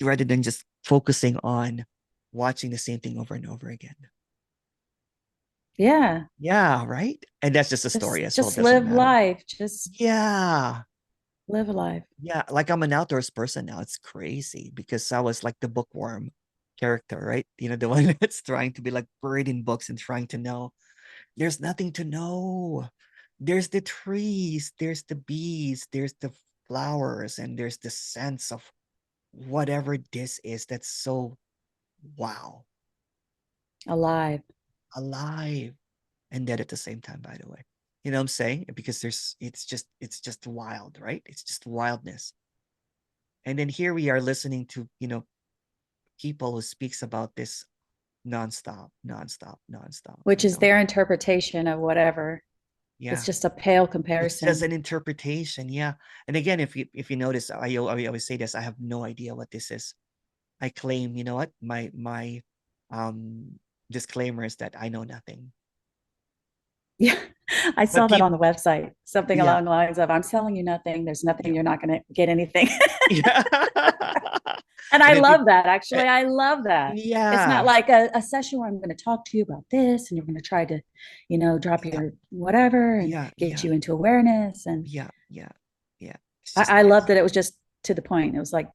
[SPEAKER 2] rather than just focusing on watching the same thing over and over again.
[SPEAKER 1] Yeah.
[SPEAKER 2] Yeah, right. And that's just a
[SPEAKER 1] Just
[SPEAKER 2] story as well.
[SPEAKER 1] just
[SPEAKER 2] Doesn't
[SPEAKER 1] live
[SPEAKER 2] matter.
[SPEAKER 1] life. Just
[SPEAKER 2] Yeah.
[SPEAKER 1] live a life.
[SPEAKER 2] Yeah. Like I'm an outdoors person now. It's crazy because I was like the bookworm character, right? The one that's trying to be like buried in books and trying to know. There's nothing to know. There's the trees, there's the bees, there's the flowers, and there's the sense of whatever this is that's so wow,
[SPEAKER 1] Alive.
[SPEAKER 2] alive, and dead at the same time, by the way. You know what I'm saying? Because it's just wild, right? It's just wildness. And then here we are listening to, people who speaks about this nonstop, nonstop, nonstop,
[SPEAKER 1] Which is their interpretation of whatever. It's
[SPEAKER 2] Yeah.
[SPEAKER 1] just a pale
[SPEAKER 2] It's just
[SPEAKER 1] comparison.
[SPEAKER 2] an interpretation, yeah. And again, if you notice, I always say this, I have no idea what this is. I claim, you know what? My um disclaimer is that I know nothing.
[SPEAKER 1] Yeah. I saw
[SPEAKER 2] But
[SPEAKER 1] that
[SPEAKER 2] people,
[SPEAKER 1] on the website. Something
[SPEAKER 2] yeah,
[SPEAKER 1] along the lines of I'm selling you nothing. There's nothing.
[SPEAKER 2] yeah,
[SPEAKER 1] You're not going to get anything.
[SPEAKER 2] yeah.
[SPEAKER 1] And
[SPEAKER 2] And
[SPEAKER 1] I
[SPEAKER 2] then people,
[SPEAKER 1] love that. Actually, I love that. It's not
[SPEAKER 2] yeah,
[SPEAKER 1] like a session where I'm going to talk to you about this and you're going to try to, drop
[SPEAKER 2] yeah,
[SPEAKER 1] your whatever and
[SPEAKER 2] yeah,
[SPEAKER 1] get
[SPEAKER 2] yeah,
[SPEAKER 1] you into awareness. And
[SPEAKER 2] yeah, yeah, yeah. It's just,
[SPEAKER 1] I love
[SPEAKER 2] it's,
[SPEAKER 1] that it was just to the point. It was like,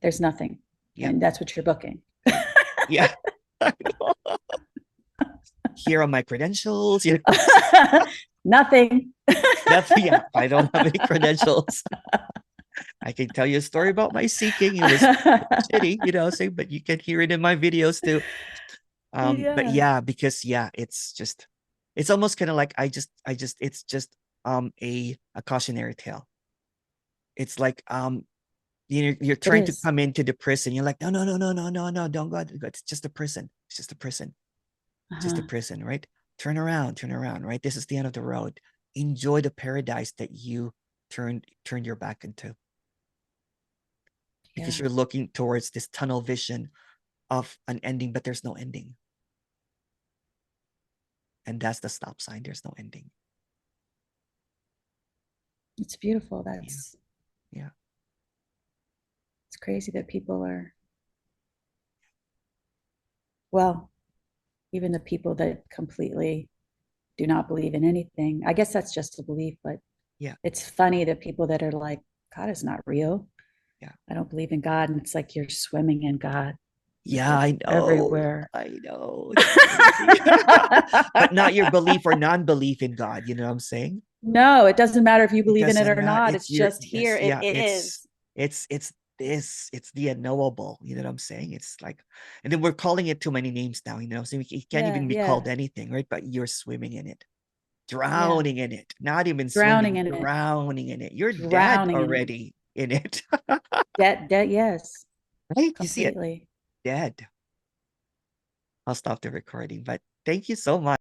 [SPEAKER 1] there's nothing.
[SPEAKER 2] yeah,
[SPEAKER 1] And that's what you're booking.
[SPEAKER 2] yeah. I know. Here are my credentials.
[SPEAKER 1] Nothing.
[SPEAKER 2] Nothing. Yeah, I don't have any credentials. I can tell you a story about my seeking. It was shitty, but you can hear it in my videos too. But
[SPEAKER 1] Yeah.
[SPEAKER 2] yeah, because yeah, it's almost kind of like it's just a cautionary tale. It's like you're
[SPEAKER 1] It
[SPEAKER 2] trying to
[SPEAKER 1] is.
[SPEAKER 2] come into the prison. You're like, no, no, no, no, no, no, no, don't go. It's just a prison. It's just a prison. Just a
[SPEAKER 1] Uh-huh.
[SPEAKER 2] prison, right? Turn around, right? This is the end of the road. Enjoy the paradise that you turned your back into, because
[SPEAKER 1] Yeah.
[SPEAKER 2] you're looking towards this tunnel vision of an ending, but there's no ending. And that's the stop sign. There's no ending.
[SPEAKER 1] It's beautiful.
[SPEAKER 2] Yeah.
[SPEAKER 1] That's
[SPEAKER 2] Yeah.
[SPEAKER 1] it's crazy that people are, well, even the people that completely do not believe in anything. I guess that's just a belief, but
[SPEAKER 2] Yeah.
[SPEAKER 1] it's funny that people that are like, God is not real.
[SPEAKER 2] Yeah.
[SPEAKER 1] I don't believe in God. And it's like you're swimming in God. Like
[SPEAKER 2] Yeah,
[SPEAKER 1] it's
[SPEAKER 2] I know.
[SPEAKER 1] everywhere.
[SPEAKER 2] I know. It's crazy. But not your belief or non-belief in God. You know what I'm saying?
[SPEAKER 1] No, it doesn't matter if you
[SPEAKER 2] It
[SPEAKER 1] believe in it
[SPEAKER 2] doesn't
[SPEAKER 1] or
[SPEAKER 2] matter.
[SPEAKER 1] not.
[SPEAKER 2] It's
[SPEAKER 1] It's
[SPEAKER 2] your
[SPEAKER 1] just here.
[SPEAKER 2] yes,
[SPEAKER 1] It
[SPEAKER 2] yeah,
[SPEAKER 1] is.
[SPEAKER 2] it's this, it's the unknowable. You know what I'm saying? It's like, and then we're calling it too many names now, you know. So it can't
[SPEAKER 1] Yeah,
[SPEAKER 2] even be called
[SPEAKER 1] yeah,
[SPEAKER 2] anything, right? But you're swimming in it,
[SPEAKER 1] yeah.
[SPEAKER 2] drowning in it, not even
[SPEAKER 1] Drowning
[SPEAKER 2] swimming,
[SPEAKER 1] in it.
[SPEAKER 2] drowning in it. You're dead
[SPEAKER 1] Drowning in it.
[SPEAKER 2] already in it.
[SPEAKER 1] Dead, yes,
[SPEAKER 2] Right? You see it,
[SPEAKER 1] completely.
[SPEAKER 2] dead. I'll stop the recording, but thank you so much.